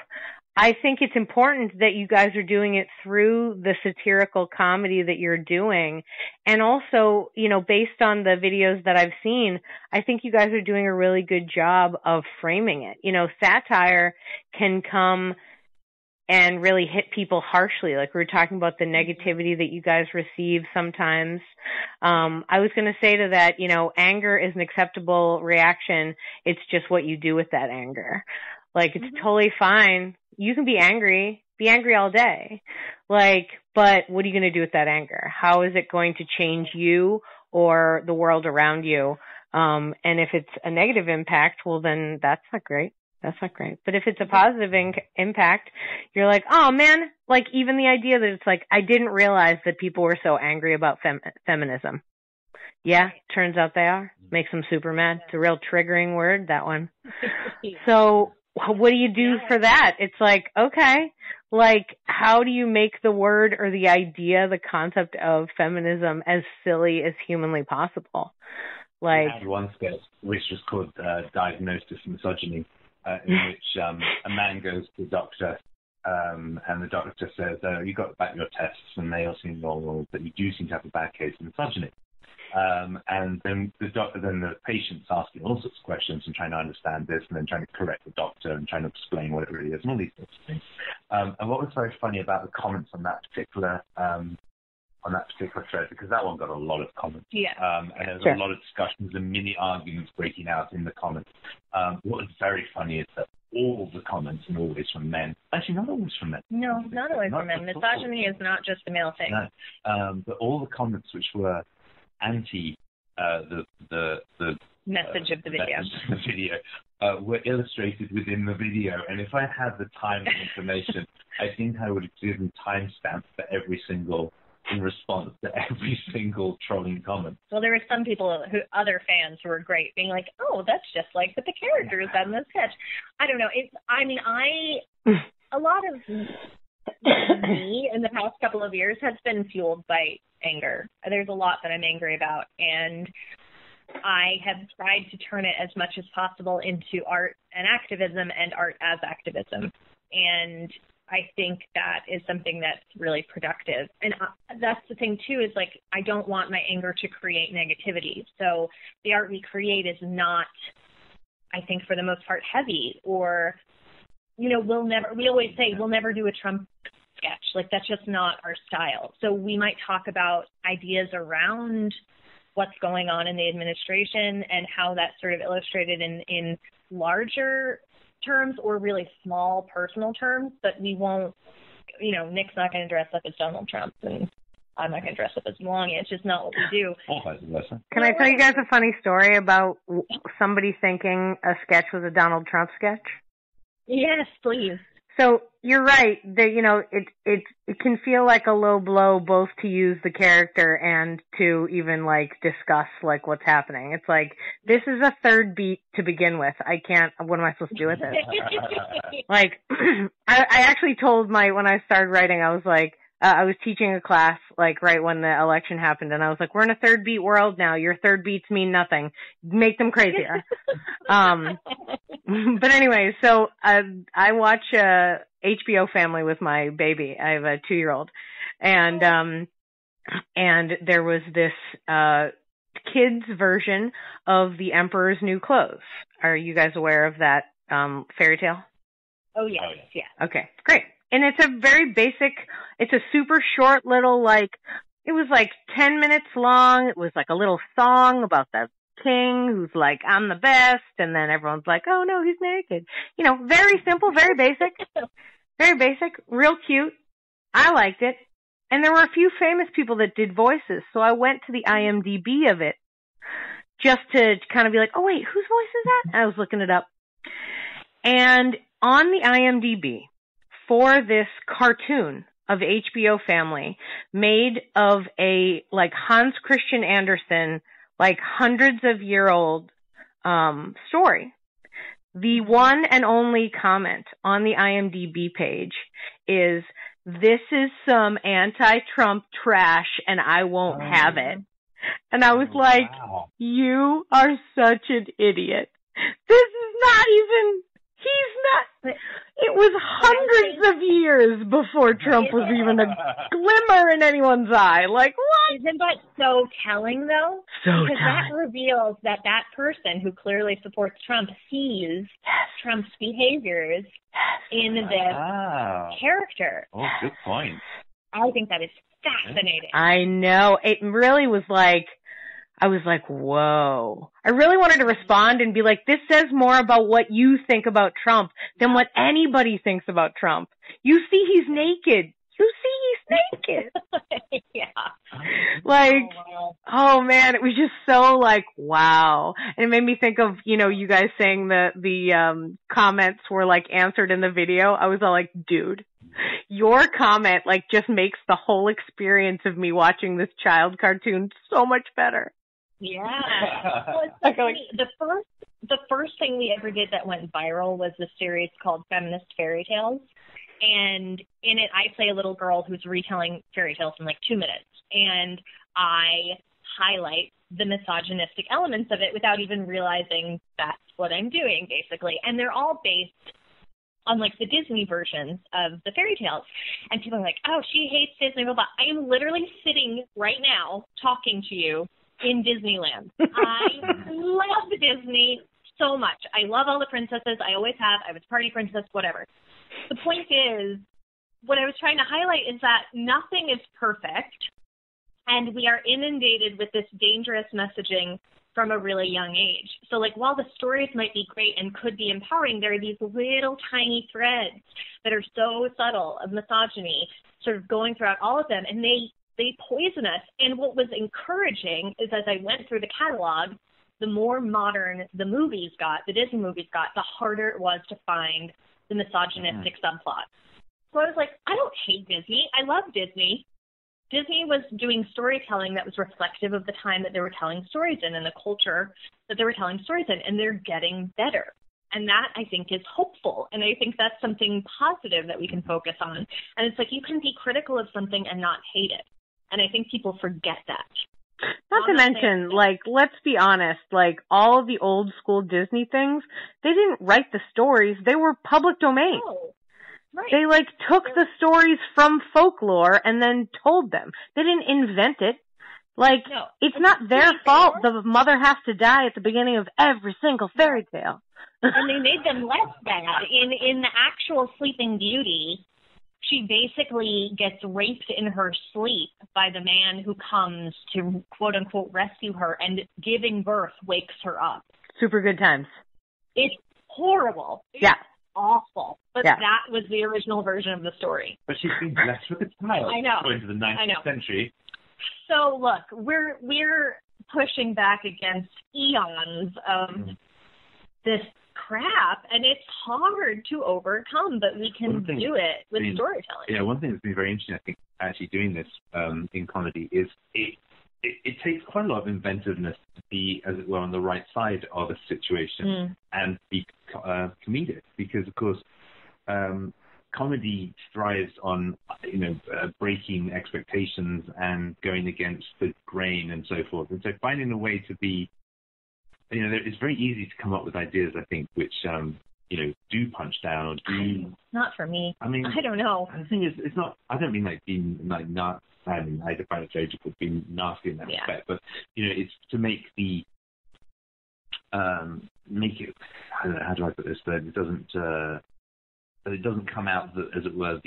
I think it's important that you guys are doing it through the satirical comedy that you're doing. And also, you know, based on the videos that I've seen, I think you guys are doing a really good job of framing it. You know, satire can come and really hit people harshly. Like we were talking about the negativity that you guys receive sometimes. I was going to say to that, you know, anger is an acceptable reaction. It's just what you do with that anger. Like, it's totally fine. You can be angry all day. Like, but what are you going to do with that anger? How is it going to change you or the world around you? And if it's a negative impact, well, then that's not great. That's not great. But if it's a positive impact, you're like, oh man, like even the idea that it's like, I didn't realize that people were so angry about feminism. Yeah, turns out they are. Makes them super mad. It's a real triggering word, that one. So what do you do for that? It's like, okay, like how do you make the word or the idea, the concept of feminism as silly as humanly possible? Like, we had one sketch which was called Diagnosis Misogyny, in which a man goes to the doctor, and the doctor says, you got back your tests and they all seem normal, but you do seem to have a bad case of misogyny. And then the patient's asking all sorts of questions and trying to understand this, and then trying to correct the doctor and trying to explain what it really is, and all these sorts of things. And what was very funny about the comments on that particular thread, because that one got a lot of comments. And there was a lot of discussions and mini arguments breaking out in the comments. What was very funny is that all the comments are always from men. Actually, not always from men. No, not always from men. Misogyny is not just a male thing. No. But all the comments which were anti the message of the video, were illustrated within the video. And if I had the time and information, I think I would have given timestamps for every single, in response to every single trolling comment. Well, there were some people, other fans who were great, being like, oh, that's just like what the characters said in the sketch. I don't know. A lot of me in the past couple of years has been fueled by anger. There's a lot that I'm angry about, and I have tried to turn it as much as possible into art and activism, and art as activism. And I think that is something that's really productive. And that's the thing, too, is like, I don't want my anger to create negativity. So the art we create is not, I think, for the most part, heavy, or, you know, we always say we'll never do a Trump sketch. Like, that's just not our style. So we might talk about ideas around what's going on in the administration and how that's sort of illustrated in larger terms or really small personal terms, but we won't, you know, Nick's not going to dress up as Donald Trump, and I'm not going to dress up as Melania. It's just not what we do. Can I tell you guys a funny story about somebody thinking a sketch was a Donald Trump sketch? Yes, please. So you're right that, you know, it can feel like a low blow both to use the character and to even like discuss like what's happening. It's like, this is a third beat to begin with. What am I supposed to do with this? Like, I actually told when I started writing, I was like, I was teaching a class like right when the election happened, and I was like, we're in a third beat world now. Your third beats mean nothing. Make them crazier. But anyway, so I watch HBO Family with my baby. I have a 2-year-old, and there was this kids version of The Emperor's New Clothes. Are you guys aware of that fairy tale? Oh yes, yeah. Okay, great. And it's a very basic, it's a super short little, like, it was like 10 minutes long. It was like a little song about the king who's like, I'm the best. And then everyone's like, oh no, he's naked. You know, very simple, very basic, real cute. I liked it. And there were a few famous people that did voices, so I went to the IMDb of it just to kind of be like, oh, wait, whose voice is that? And I was looking it up. And on the IMDb, for this cartoon of HBO Family, made of a, like, Hans Christian Andersen, like, hundreds of year old story, the one and only comment on the IMDb page is, "This is some anti-Trump trash and I won't have it." And I was like, wow. You are such an idiot. This is not even, he's not, it was hundreds of years before Trump was even a glimmer in anyone's eye. Like, what? Isn't that so telling, though? So because telling. That reveals that that person who clearly supports Trump sees Trump's behaviors in this character. Oh, good point. I think that is fascinating. I know. It really was like, I was like, whoa. I really wanted to respond and be like, this says more about what you think about Trump than what anybody thinks about Trump. You see he's naked. You see he's naked. Yeah. Like, oh man, it was just so like, wow. And it made me think of, you know, you guys saying the comments were like answered in the video. I was all like, dude, your comment like just makes the whole experience of me watching this child cartoon so much better. Yeah. Well, it's so the first thing we ever did that went viral was the series called Feminist Fairy Tales. And in it, I play a little girl who's retelling fairy tales in like 2 minutes. And I highlight the misogynistic elements of it without even realizing that's what I'm doing, basically. And they're all based on like the Disney versions of the fairy tales. And people are like, oh, she hates Disney, blah, blah. I am literally sitting right now talking to you in Disneyland. I love Disney so much. I love all the princesses. I always have. I was party princess, whatever. The point is, what I was trying to highlight is that nothing is perfect, and we are inundated with this dangerous messaging from a really young age. So, like, while the stories might be great and could be empowering, there are these little tiny threads that are so subtle of misogyny sort of going throughout all of them, and they poison us. And what was encouraging is as I went through the catalog, the more modern the movies got, the Disney movies got, the harder it was to find the misogynistic subplot. So I was like, I don't hate Disney. I love Disney. Disney was doing storytelling that was reflective of the time that they were telling stories in and the culture that they were telling stories in, and they're getting better. And that, I think, is hopeful. And I think that's something positive that we can focus on. And it's like you can be critical of something and not hate it. And I think people forget that. Not to mention, like, let's be honest, like, all of the old school Disney things, they didn't write the stories. They were public domain. Oh, right. They, like, took the stories from folklore and then told them. They didn't invent it. Like, it's not their fault the mother has to die at the beginning of every single fairy tale. And they made them less bad. In the actual Sleeping Beauty, she basically gets raped in her sleep by the man who comes to, quote-unquote, rescue her, and giving birth wakes her up. Super good times. It's horrible. It's awful. But that was the original version of the story. But she's been blessed with a child. I know. Going to the 19th century. So, look, we're pushing back against eons of this crap, and it's hard to overcome, but we can do it with storytelling. Yeah, one thing that's been very interesting, I think, actually doing this in comedy is it takes quite a lot of inventiveness to be, as it were, on the right side of a situation and be comedic, because, of course, comedy thrives on, breaking expectations and going against the grain and so forth. And so finding a way to be, it's very easy to come up with ideas, I think, which, do punch down or do... Not for me. I mean... I don't know. The thing is, it's not... I don't mean like being like not... I mean, I find it very difficult being nasty in that respect, but, it's to make the... make it... I don't know, how do I put this? That it doesn't come out, as it were,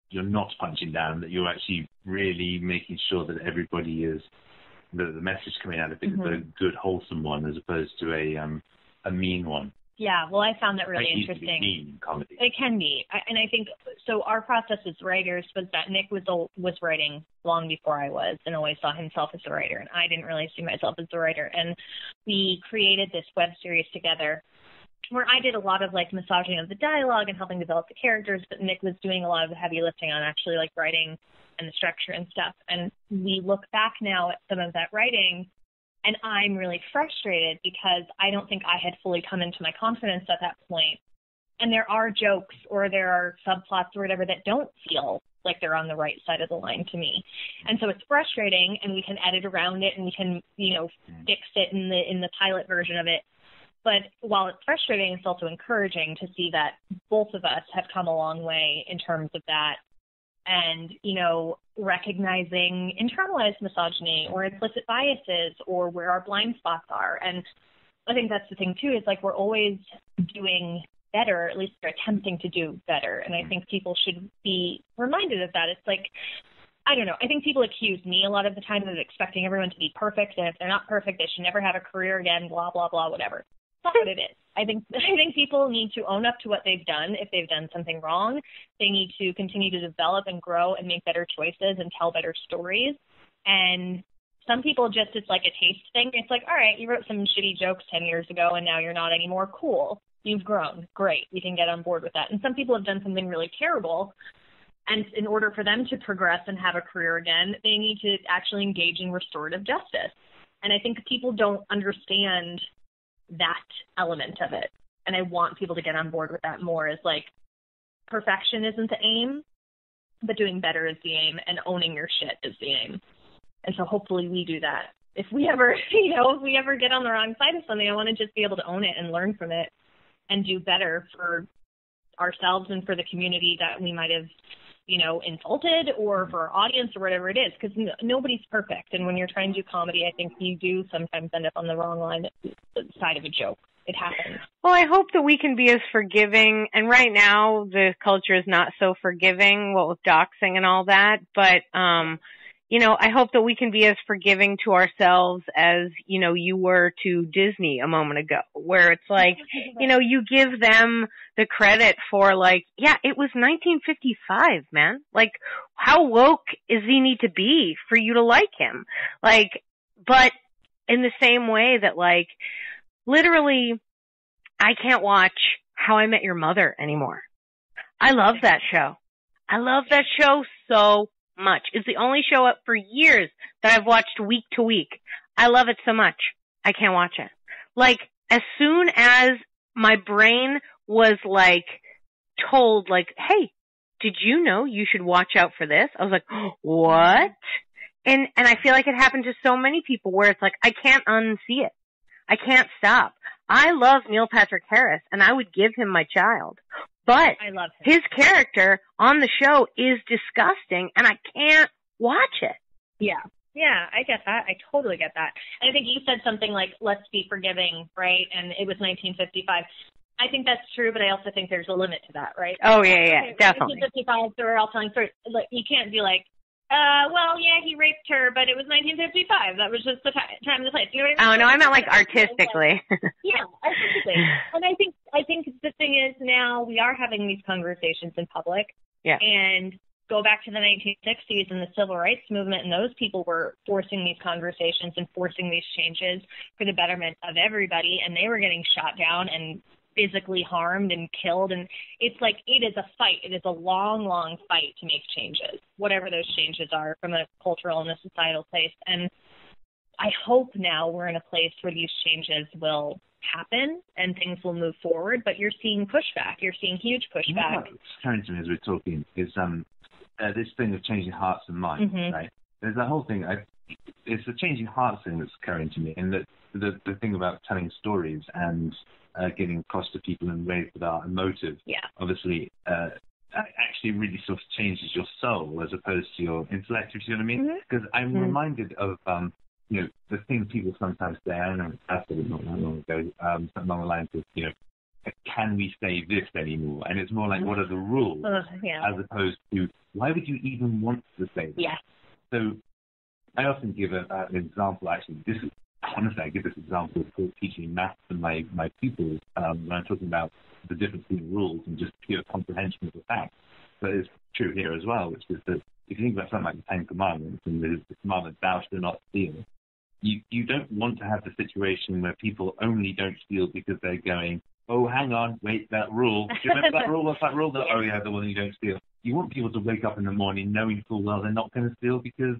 you're not punching down, that you're actually really making sure that everybody is... The message coming out of it is a good, wholesome one, as opposed to a mean one. Yeah, well, I found that really interesting. It can be mean comedy. It can be. And I think, so our process as writers was that Nick was writing long before I was and always saw himself as a writer, and I didn't really see myself as a writer. And we created this web series together where I did a lot of like massaging of the dialogue and helping develop the characters, but Nick was doing a lot of the heavy lifting on actually like writing and the structure and stuff. And we look back now at some of that writing, and I'm really frustrated because I don't think I had fully come into my confidence at that point. And there are jokes or there are subplots or whatever that don't feel like they're on the right side of the line to me. And so it's frustrating, and we can edit around it and we can, fix it in the pilot version of it. But while it's frustrating, it's also encouraging to see that both of us have come a long way in terms of that. And, recognizing internalized misogyny or implicit biases or where our blind spots are. And I think that's the thing, too, is like we're always doing better, or at least we're attempting to do better. And I think people should be reminded of that. It's like, I don't know, I think people accuse me a lot of the time of expecting everyone to be perfect, and if they're not perfect, they should never have a career again, blah, blah, blah, whatever. It's not what it is. I think people need to own up to what they've done. If they've done something wrong, they need to continue to develop and grow and make better choices and tell better stories. And some people just, it's like a taste thing. It's like, all right, you wrote some shitty jokes 10 years ago and now you're not anymore. Cool. You've grown. Great. We can get on board with that. And some people have done something really terrible. And in order for them to progress and have a career again, they need to actually engage in restorative justice. And I think people don't understand that element of it. And I want people to get on board with that more, is like perfection isn't the aim, but doing better is the aim, and owning your shit is the aim. And so hopefully we do that. If we ever, if we ever get on the wrong side of something, I want to just be able to own it and learn from it and do better for ourselves and for the community that we might have, insulted, or for our audience or whatever it is, because nobody's perfect. And when you're trying to do comedy, I think you do sometimes end up on the wrong side of a joke. It happens. Well, I hope that we can be as forgiving, and right now the culture is not so forgiving, with doxing and all that, but, I hope that we can be as forgiving to ourselves as, you were to Disney a moment ago, where it's like, you give them the credit for like, yeah, it was 1955, man. Like, how woke does he need to be for you to like him? Like, but in the same way that like, literally, I can't watch How I Met Your Mother anymore. I love that show. I love that show so much. It's the only show up for years that I've watched week to week. I love it so much. I can't watch it. Like, as soon as my brain was like told like, hey, did you know you should watch out for this? I was like, what? And I feel like it happened to so many people where it's like, I can't unsee it. I can't stop. I love Neil Patrick Harris, and I would give him my child. But I love him. His character on the show is disgusting, and I can't watch it. Yeah. Yeah, I get that. I totally get that. And I think you said something like, let's be forgiving, right? And it was 1955. I think that's true, but I also think there's a limit to that, right? Oh, yeah, definitely. 1955, so we're all telling stories. Like, you can't be like, well, yeah, he raped her, but it was 1955. That was just the time and the place. You know what I mean? Oh, no, I meant like artistically. Yeah, artistically. And I think the thing is now we are having these conversations in public. Yeah. And go back to the 1960s and the civil rights movement, and those people were forcing these conversations and forcing these changes for the betterment of everybody, and they were getting shot down and physically harmed and killed. And it's like, it is a fight. It is a long, long fight to make changes, whatever those changes are from a cultural and a societal place. And I hope now we're in a place where these changes will happen and things will move forward, but you're seeing pushback. You're seeing huge pushback. What's occurring to me as we're talking is this thing of changing hearts and minds, right? There's that whole thing. It's the changing hearts thing that's occurring to me, and the thing about telling stories and getting across to people in ways that are emotive, obviously, actually really sort of changes your soul as opposed to your intellect, if you know what I mean? Because I'm reminded of, the thing people sometimes say, I don't know, I said it not that long ago, something along the lines of, can we say this anymore? And it's more like, what are the rules? As opposed to, why would you even want to say this? Yeah. So I often give an example, actually. honestly, I give this example for teaching maths to my pupils when I'm talking about the difference between rules and just pure comprehension of the facts. But it's true here as well, which is that if you think about something like the Ten Commandments and the commandment, thou shalt not steal, you don't want to have the situation where people only don't steal because they're going, oh, hang on, wait, that rule. Do you remember that rule? What's that rule? Oh, yeah, the one you don't steal. You want people to wake up in the morning knowing full well they're not going to steal, because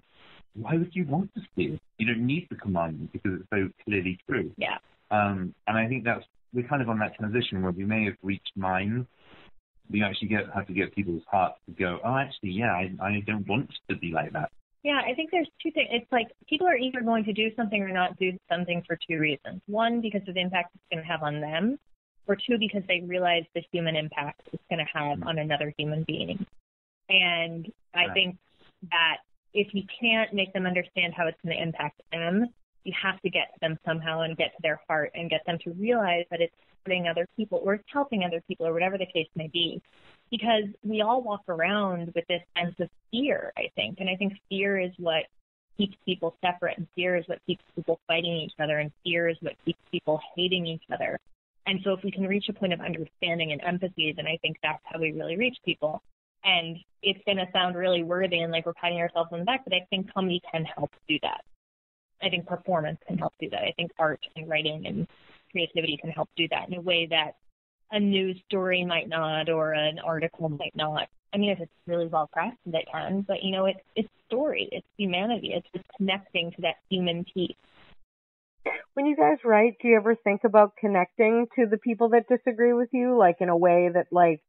why would you want to steal? You don't need the commandment because it's so clearly true. Yeah. And I think we're kind of on that transition where we may have reached minds. We actually have to get people's hearts to go, oh, actually, yeah, I don't want to be like that. Yeah, I think there's two things. It's like people are either going to do something or not do something for two reasons. One, because of the impact it's going to have on them, or two, because they realize the human impact it's going to have on another human being. And I think that if you can't make them understand how it's going to impact them, you have to get to them somehow and get to their heart and get them to realize that it's hurting other people or it's helping other people or whatever the case may be. Because we all walk around with this sense of fear, I think. And I think fear is what keeps people separate, and fear is what keeps people fighting each other, and fear is what keeps people hating each other. And so if we can reach a point of understanding and empathy, then I think that's how we really reach people. And it's going to sound really worthy and like we're patting ourselves on the back, but I think comedy can help do that. I think performance can help do that. I think art and writing and creativity can help do that in a way that a news story might not, or an article might not. I mean, if it's really well crafted, it can, but it's story, it's humanity, it's just connecting to that human piece. When you guys write, do you ever think about connecting to the people that disagree with you, like in a way that like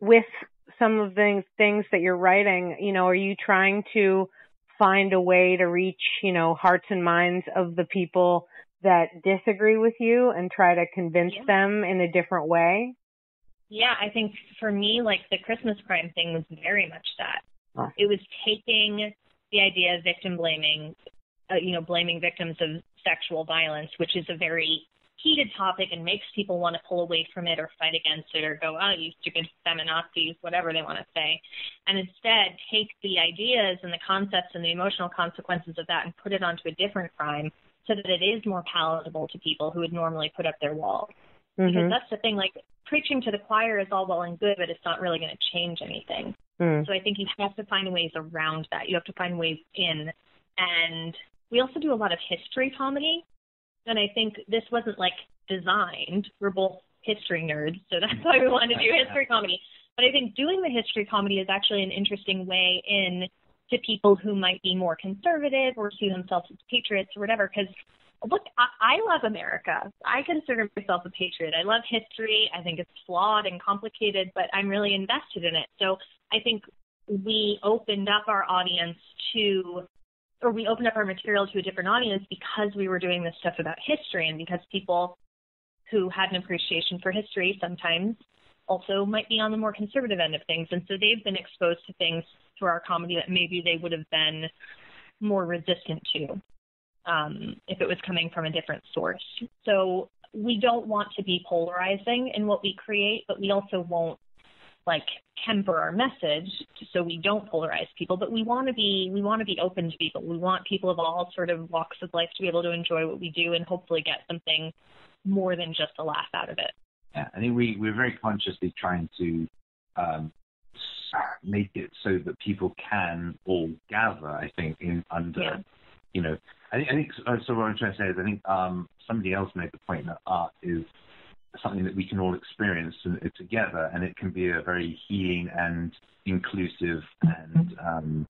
with some of the things that you're writing, are you trying to find a way to reach, hearts and minds of the people that disagree with you and try to convince them in a different way? Yeah, I think for me, like the Christmas crime thing was very much that. Awesome. It was taking the idea of victim blaming, blaming victims of sexual violence, which is a very heated topic and makes people want to pull away from it or fight against it or go, oh, you stupid feminazis, whatever they want to say. And instead take the ideas and the concepts and the emotional consequences of that and put it onto a different crime so that it is more palatable to people who would normally put up their walls. Mm-hmm. Because that's the thing, like preaching to the choir is all well and good, but it's not really going to change anything. Mm. So I think you have to find ways around that. You have to find ways in. And we also do a lot of history comedy. And I think this wasn't like designed. We're both history nerds, so that's why we wanted to do history comedy. But I think doing the history comedy is actually an interesting way in to people who might be more conservative or see themselves as patriots or whatever. Because, look, I love America. I consider myself a patriot. I love history. I think it's flawed and complicated, but I'm really invested in it. So I think we opened up our audience we opened up our material to a different audience because we were doing this stuff about history, and because people who had an appreciation for history sometimes also might be on the more conservative end of things. And so they've been exposed to things through our comedy that maybe they would have been more resistant to if it was coming from a different source. So we don't want to be polarizing in what we create, but we also won't temper our message so we don't polarize people, but we want to be open to people. We want people of all sort of walks of life to be able to enjoy what we do and hopefully get something more than just a laugh out of it. Yeah, I think we're very consciously trying to make it so that people can all gather, I think, I think so what I'm trying to say is I think somebody else made the point that art is something that we can all experience together, and it can be a very healing and inclusive and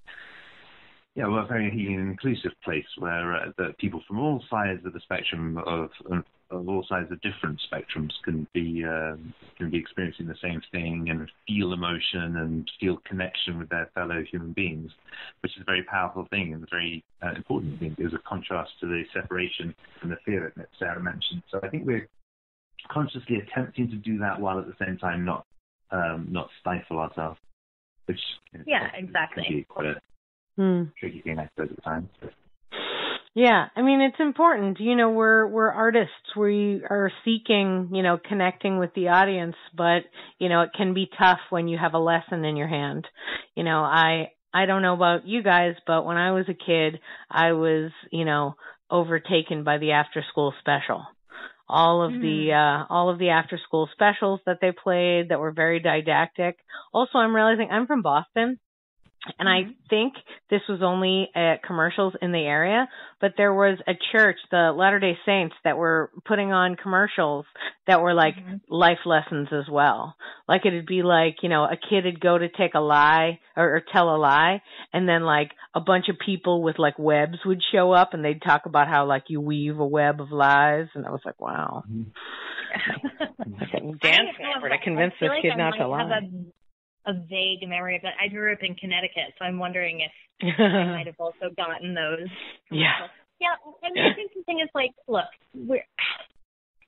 a very healing and inclusive place where the people from all sides of the spectrum of all sides of different spectrums can be experiencing the same thing and feel emotion and feel connection with their fellow human beings, which is a very powerful thing and a very important thing. There's a contrast to the separation and the fear that Sarah mentioned. So I think we're consciously attempting to do that while at the same time not stifle ourselves, which exactly can be quite a tricky thing, I suppose, at times. Yeah, I mean, it's important. We're artists. We are seeking, connecting with the audience, but it can be tough when you have a lesson in your hand. I don't know about you guys, but when I was a kid, I was, overtaken by the after-school special. All of the after-school specials that they played that were very didactic. Also, I'm realizing I'm from Boston, and I think this was only at commercials in the area, but there was a church, the Latter-day Saints, that were putting on commercials that were like life lessons as well. Like it'd be like, you know, a kid would go to take a lie or tell a lie, and then like a bunch of people with like webs would show up, and they'd talk about how like you weave a web of lies, and I was like, wow. Like a dance number to convince this kid not to lie. A vague memory of that. I grew up in Connecticut, so I'm wondering if I might have also gotten those. Yeah. Yeah, I mean, I think the thing is, like, look,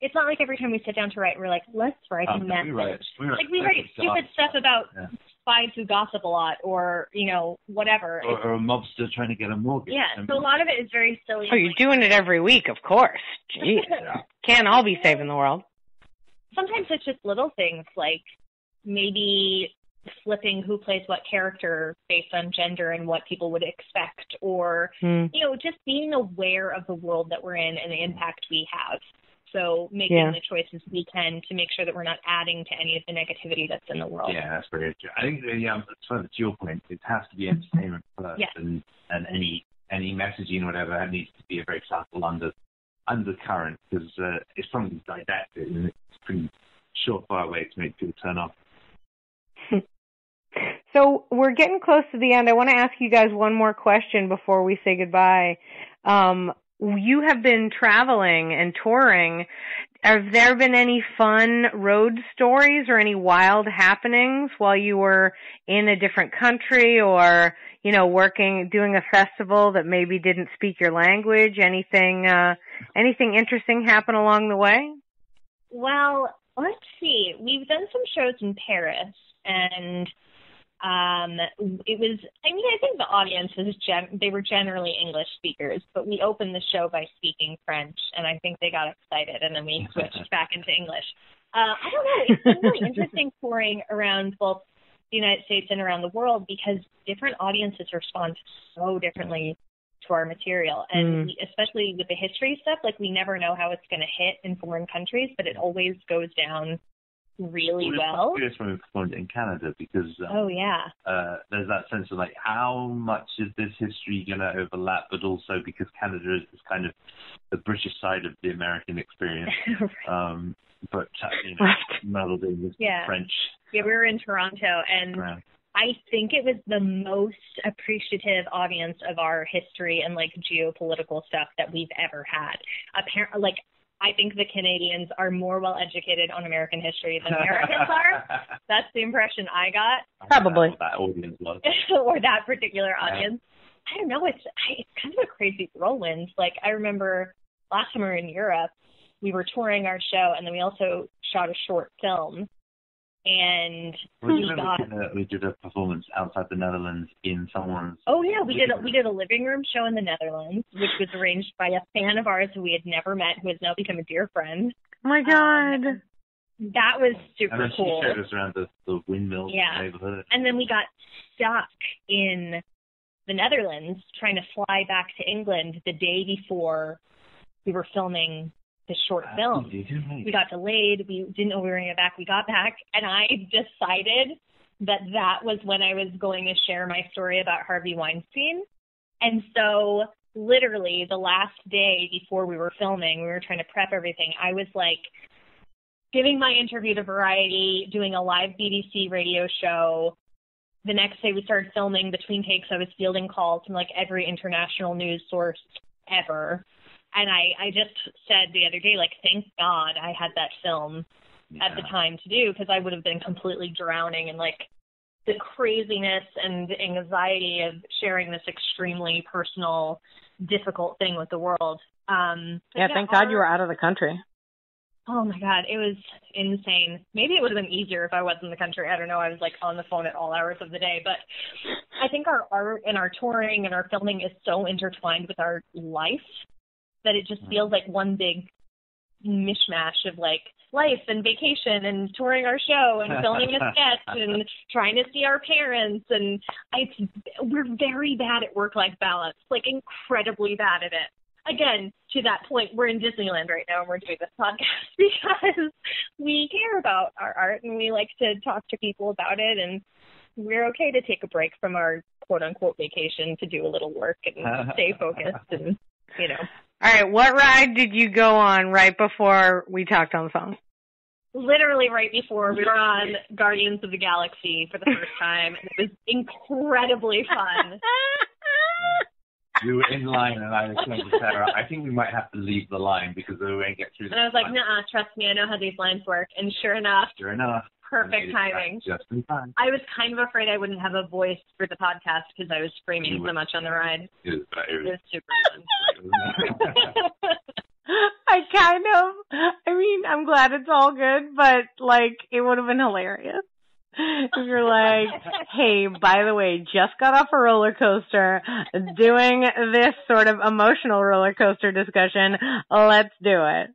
it's not like every time we sit down to write, we're like, let's write a message. We write stupid stuff about spies who gossip a lot or, you know, whatever. Or a mobster trying to get a mortgage. Yeah, so a lot of it is very silly. Oh, you're doing it every week, of course. Jeez. Can't all be saving the world. Sometimes it's just little things, like maybe flipping who plays what character based on gender and what people would expect, or, you know, just being aware of the world that we're in and the impact we have. So making the choices we can to make sure that we're not adding to any of the negativity that's in the world. Yeah, that's very true. I think, to your point, it has to be entertainment first, and any messaging or whatever, that needs to be a very subtle undercurrent, because if something's didactic, then it's a pretty surefire way to make people turn off. So we're getting close to the end. I want to ask you guys one more question before we say goodbye. You have been traveling and touring. Have there been any fun road stories or any wild happenings while you were in a different country, or, you know, doing a festival that maybe didn't speak your language? Anything interesting happen along the way? Well, let's see. We've done some shows in Paris, and it was, I mean, I think the audience was they were generally English speakers, but we opened the show by speaking French, and I think they got excited, and then we switched back into English. I don't know. It's been really interesting touring around both the United States and around the world, because different audiences respond so differently to our material. And especially with the history stuff, like, we never know how it's going to hit in foreign countries, but it always goes down really well. It's when we performed it in Canada, because there's that sense of like, how much is this history going to overlap, but also because Canada is kind of the British side of the American experience. But you know, muddled in with French. Yeah, we were in Toronto, and I think it was the most appreciative audience of our history and like geopolitical stuff that we've ever had. Apparently, like, I think the Canadians are more well educated on American history than Americans are. That's the impression I got. Probably. That audience was. Or that particular audience. I don't know. It's kind of a crazy whirlwind. Like, I remember last time we were in Europe, we were touring our show, and then we also shot a short film. And we did a performance outside the Netherlands in someone's. Oh yeah, we did a living room show in the Netherlands, which was arranged by a fan of ours who we had never met, who has now become a dear friend. Oh my God, that was super cool. She showed us around the windmill neighborhood. And then we got stuck in the Netherlands trying to fly back to England the day before we were filming the short film. We got delayed. We didn't know we were going to get back. We got back, and I decided that was when I was going to share my story about Harvey Weinstein. And so literally the last day before we were filming, we were trying to prep everything. I was like giving my interview to Variety, doing a live BBC radio show. The next day we started filming. Between takes, I was fielding calls from like every international news source ever. And I just said the other day, like, thank God I had that film at the time to do, because I would have been completely drowning in, like, the craziness and anxiety of sharing this extremely personal, difficult thing with the world. Thank God you were out of the country. Oh, my God. It was insane. Maybe it would have been easier if I wasn't in the country. I don't know. I was, like, on the phone at all hours of the day. But I think our art and our touring and our filming is so intertwined with our life that it just feels like one big mishmash of like life and vacation and touring our show and filming a sketch and trying to see our parents. And we're very bad at work-life balance, like incredibly bad at it. again, to that point, we're in Disneyland right now and we're doing this podcast because we care about our art and we like to talk to people about it, and we're okay to take a break from our quote-unquote vacation to do a little work and stay focused and, you know. All right, what ride did you go on right before we talked on the phone? Literally right before, we were on Guardians of the Galaxy for the first time, and it was incredibly fun. We were in line, and I was saying to Sarah, I think we might have to leave the line because we won't get through. And I was like, nuh-uh, trust me, I know how these lines work. And sure enough, perfect timing. Just in time. I was kind of afraid I wouldn't have a voice for the podcast because I was screaming so much on the ride. It was super fun. I'm glad it's all good, but, like, it would have been hilarious if you're like, hey, by the way, just got off a roller coaster, doing this sort of emotional roller coaster discussion, let's do it.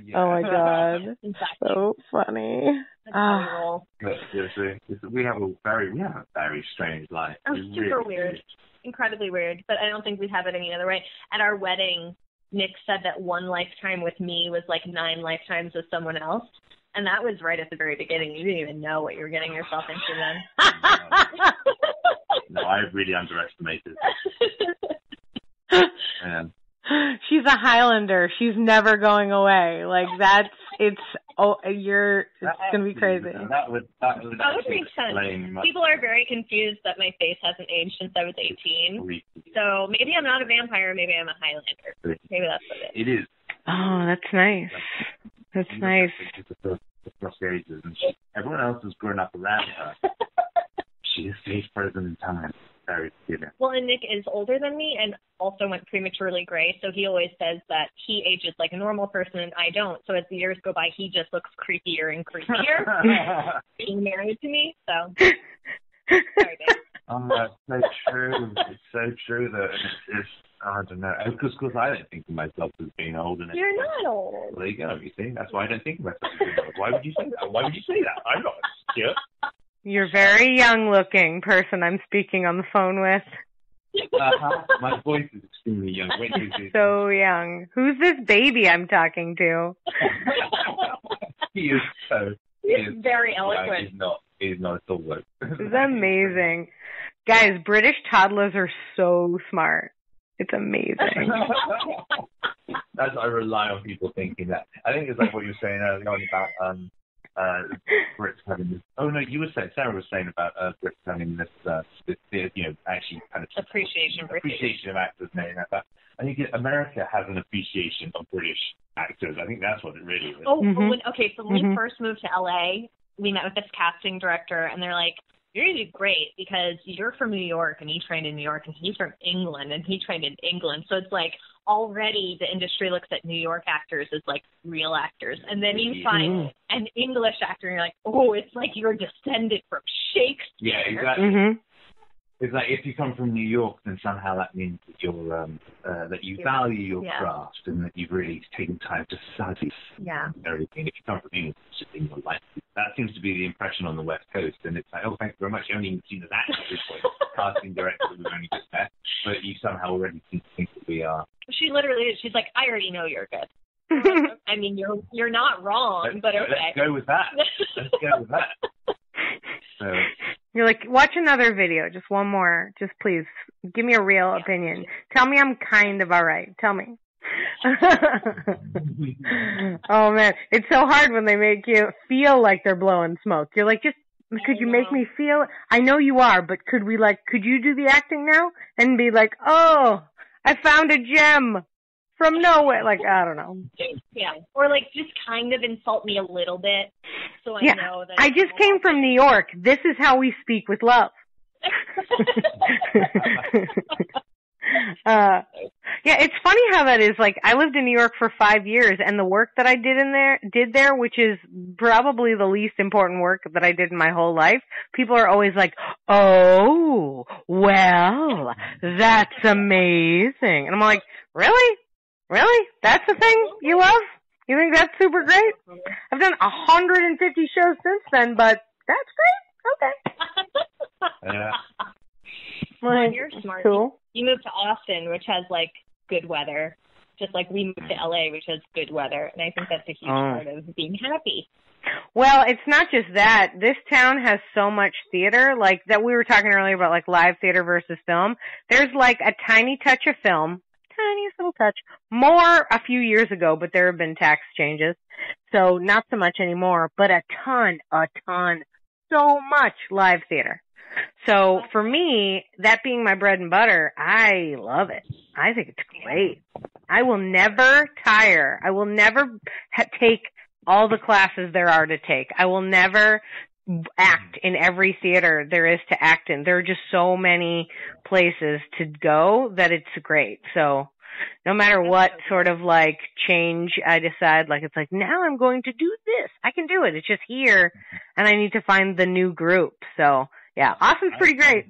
Yeah. Oh, my God. Exactly. So funny. Seriously, we have a very strange life. Oh, super weird. Incredibly weird, but I don't think we'd have it any other way. At our wedding, Nick said that one lifetime with me was like 9 lifetimes with someone else. And that was right at the very beginning. You didn't even know what you were getting yourself into then. No, I really underestimated. She's a Highlander. She's never going away. Like, it's gonna be crazy. That would make sense. People are very confused that my face hasn't aged since I was 18. So maybe I'm not a vampire, maybe I'm a Highlander. Maybe that's what it is. It is. Oh, that's nice. That's nice. The first ages, and everyone else has grown up around her. She stays frozen in time. Very cute. Well, and Nick is older than me and also went prematurely gray, so he always says that he ages like a normal person and I don't. So as the years go by, he just looks creepier and creepier being married to me. So, sorry, babe. That's so true. It's so true that it's I don't know. Because I don't think of myself as being old. And you're not old. Well, there you go. You see, that's why I don't think of myself as being old. Why would you say that? Why would you say that? I'm not cute. You're a very young-looking person I'm speaking on the phone with. My voice is extremely young. So young. Who's this baby I'm talking to? He is very eloquent. He's not at all. This is amazing. Guys, British toddlers are so smart. It's amazing. I rely on people thinking that. I think it's like what you were saying earlier on about Brits having this. Oh no, Sarah was saying about Brits having this actually kind of appreciation of actors. I think America has an appreciation of British actors. I think that's what it really is. Oh, okay. So when we first moved to LA, we met with this casting director, and they're like, "You're going to do great because you're from New York, and he trained in New York, and he's from England, and he trained in England." So it's like already the industry looks at New York actors as like real actors, and then you find an English actor, and you're like, "Oh, it's like you're descended from Shakespeare." Yeah, exactly. Mm-hmm. It's like if you come from New York, then somehow that means that you're that you value your craft and that you've really taken time to study everything. If you come from England, it's just in your life. That seems to be the impression on the West Coast, and it's like, oh, thank you very much. You haven't even seen us act at this point. Casting director we've only just met, but you somehow already seem to think that we are. She literally is. She's like, I already know you're good. I mean, you're not wrong, but okay. Let's go with that. Let's go with that. So. You're like, watch another video, just one more. Just please, give me a real opinion. Tell me I'm kind of all right. Tell me. Oh, man. It's so hard when they make you feel like they're blowing smoke. You're like, could you make me feel? I know you are, but could you do the acting now? And be like, oh, I found a gem from nowhere. Like, I don't know. Yeah. Or like just kind of insult me a little bit. So I know that. I just came from New York. This is how we speak with love. Yeah, it's funny how that is. Like, I lived in New York for 5 years, and the work that I did there, which is probably the least important work that I did in my whole life, people are always like, oh, well, that's amazing. And I'm like, really? Really? That's the thing you love? You think that's super great? I've done 150 shows since then, but that's great? Okay. Yeah. Well, you're smart. Cool. You moved to Austin, which has like good weather. Just like we moved to LA, which has good weather. And I think that's a huge part of being happy. Well, it's not just that. This town has so much theater, like that we were talking earlier about like live theater versus film. There's like a tiny touch of film, tiniest little touch, more a few years ago, but there have been tax changes. So not so much anymore, but a ton, so much live theater. So for me, that being my bread and butter, I love it. I think it's great. I will never tire. I will never take all the classes there are to take. I will never act in every theater there is to act in. There are just so many places to go that it's great. So no matter what sort of like change I decide, like it's like, now I'm going to do this. I can do it. It's just here and I need to find the new group. So yeah, Austin's pretty great.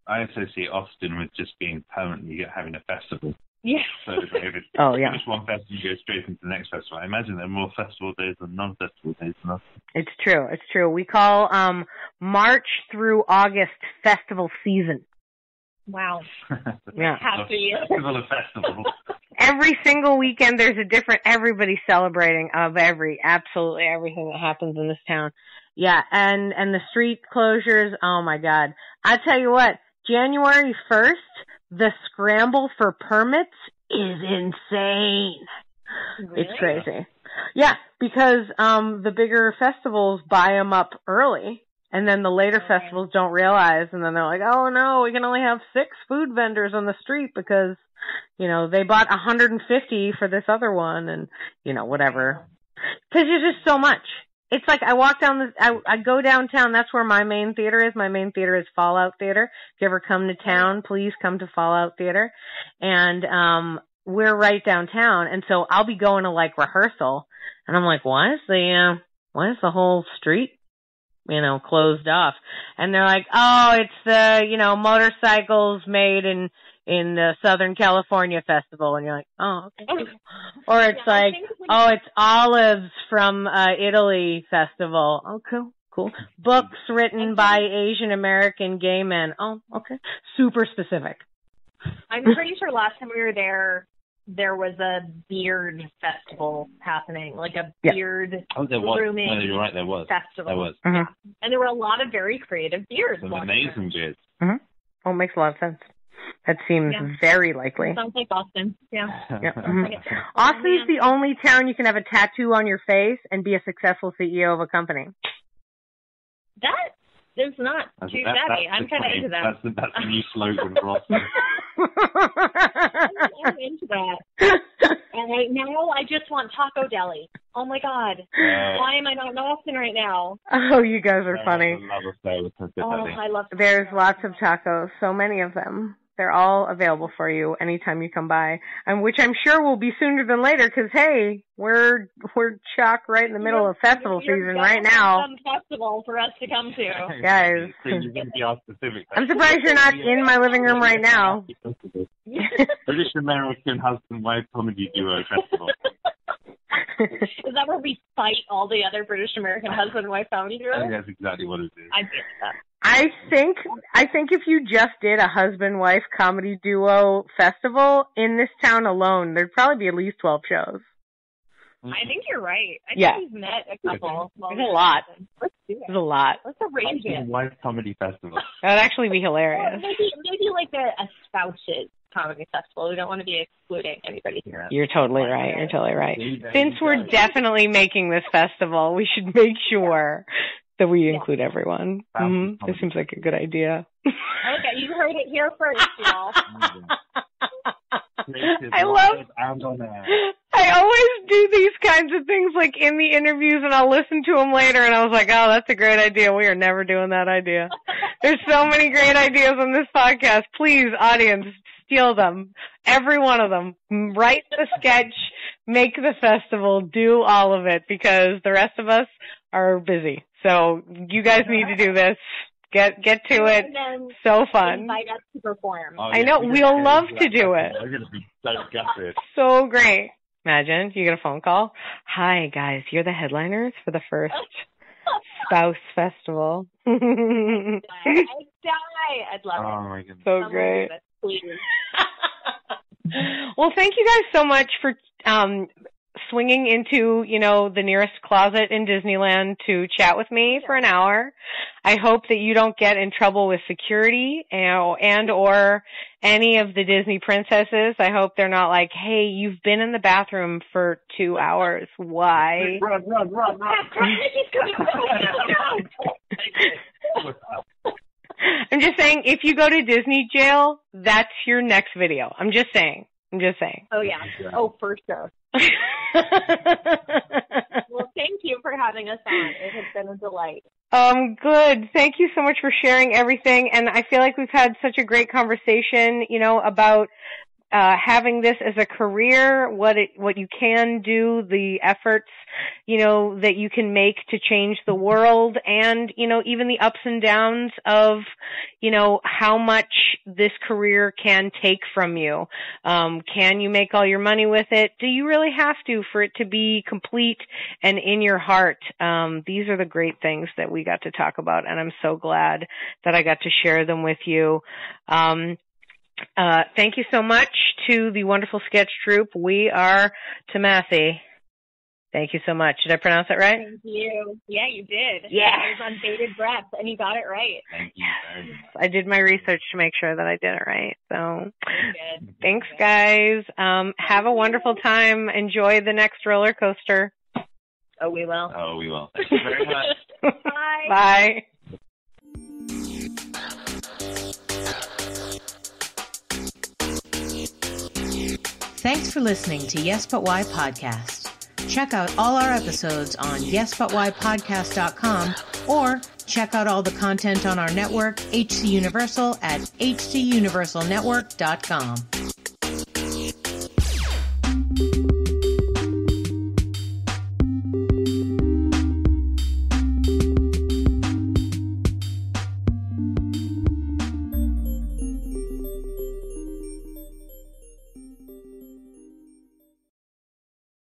I associate Austin with just being permanently having a festival. Yeah. So if it's finish one festival, you go straight into the next festival. I imagine there are more festival days than non-festival days in Austin. It's true. It's true. We call March through August festival season. Wow. Yeah. Festival of festivals. Every single weekend there's a different, everybody's celebrating of absolutely everything that happens in this town. Yeah, and the street closures, oh my God. I tell you what, January 1st, the scramble for permits is insane. Really? It's crazy. Yeah, because the bigger festivals buy them up early, and then the later festivals don't realize, and then they're like, oh no, we can only have 6 food vendors on the street because, you know, they bought 150 for this other one, and, you know, whatever. Because there's just so much. It's like I walk down I go downtown. That's where my main theater is. My main theater is Fallout Theater. If you ever come to town, please come to Fallout Theater. And we're right downtown. And so I'll be going to like rehearsal, and I'm like, why is the whole street, you know, closed off? And they're like, oh, it's the, you know, motorcycles made in the Southern California Festival, and you're like, oh, okay. Or it's like, oh, it's olives from Italy Festival. Oh, cool. Books written by Asian American gay men. Oh, okay. Super specific. I'm pretty sure last time we were there was a beard festival happening, like a beard grooming you're right, there was. festival. There was. Mm-hmm. Yeah. And there were a lot of very creative beards. Some amazing beards. Mm-hmm. Oh, it makes a lot of sense. That seems very likely. Sounds like Austin. Yeah. Mm-hmm. Austin's the only town you can have a tattoo on your face and be a successful CEO of a company. That is not too shabby. I'm kind of into that. That's a new slogan for Austin. I'm into that. And right now, I just want Taco Deli. Oh my God. Why am I not in Austin right now? Oh, you guys are funny. I love tacos. There's lots of tacos, so many of them. They're all available for you anytime you come by, and which I'm sure will be sooner than later, because hey, we're chock right in the middle of festival season right now. Some festival for us to come to, guys. So you're going to be our specific. I'm surprised you're not in my living room right now. British American husband-wife comedy duo festival. Is that where we fight all the other British American husband and wife comedy duos? I think that's exactly what it is. I get that. I think if you just did a husband-wife comedy duo festival in this town alone, there'd probably be at least 12 shows. I think you're right. I think we've met a couple. There's a lot. Let's do it. There's a lot. Let's arrange it. Wife comedy festival. That would actually be hilarious. Maybe like a spouses comedy festival. We don't want to be excluding anybody here. You're totally right. You're totally right. Since we're definitely making this festival, we should make sure that we include everyone. Mm-hmm. This seems like a good idea. Okay, you heard it here first, y'all. I always do these kinds of things like in the interviews, and I'll listen to them later, and I was like, oh, that's a great idea. We are never doing that idea. There's so many great ideas on this podcast. Please, audience, steal them. Every one of them. Write the sketch, make the festival, do all of it, because the rest of us are busy. So you guys need to do this. Get to it. So fun. Invite us to perform. I know. We'll love to do it. We're going to be so gutted. So great. Imagine you get a phone call. Hi, guys. You're the headliners for the first spouse festival. I'd die. I'd love it. Oh, my goodness. So great. Please. Well, thank you guys so much for swinging into, the nearest closet in Disneyland to chat with me for an hour. I hope that you don't get in trouble with security and or any of the Disney princesses. I hope they're not like, hey, you've been in the bathroom for 2 hours. Why? Run. I'm just saying, if you go to Disney jail, that's your next video. I'm just saying. Oh, yeah. Oh, for sure. Well, thank you for having us on. It has been a delight. Good. Thank you so much for sharing everything. And I feel like we've had such a great conversation, about having this as a career, what you can do, the efforts, that you can make to change the world, and, even the ups and downs of, how much this career can take from you. Can you make all your money with it? Do you really have to for it to be complete and in your heart? These are the great things that we got to talk about, and I'm so glad that I got to share them with you. Thank you so much to the wonderful sketch troupe, We Are Thomasse. Thank you so much. Did I pronounce that right? Thank you. Yeah, you did. Yeah. It was on bated breath, and you got it right. Thank you very much. I did my research to make sure that I did it right. So, Good. Thanks, guys. Have a wonderful time. Enjoy the next roller coaster. Oh, we will. Thank you very much. Bye. Bye. Thanks for listening to Yes But Why Podcast. Check out all our episodes on yesbutwhypodcast.com or check out all the content on our network, HC Universal, at hcuniversalnetwork.com.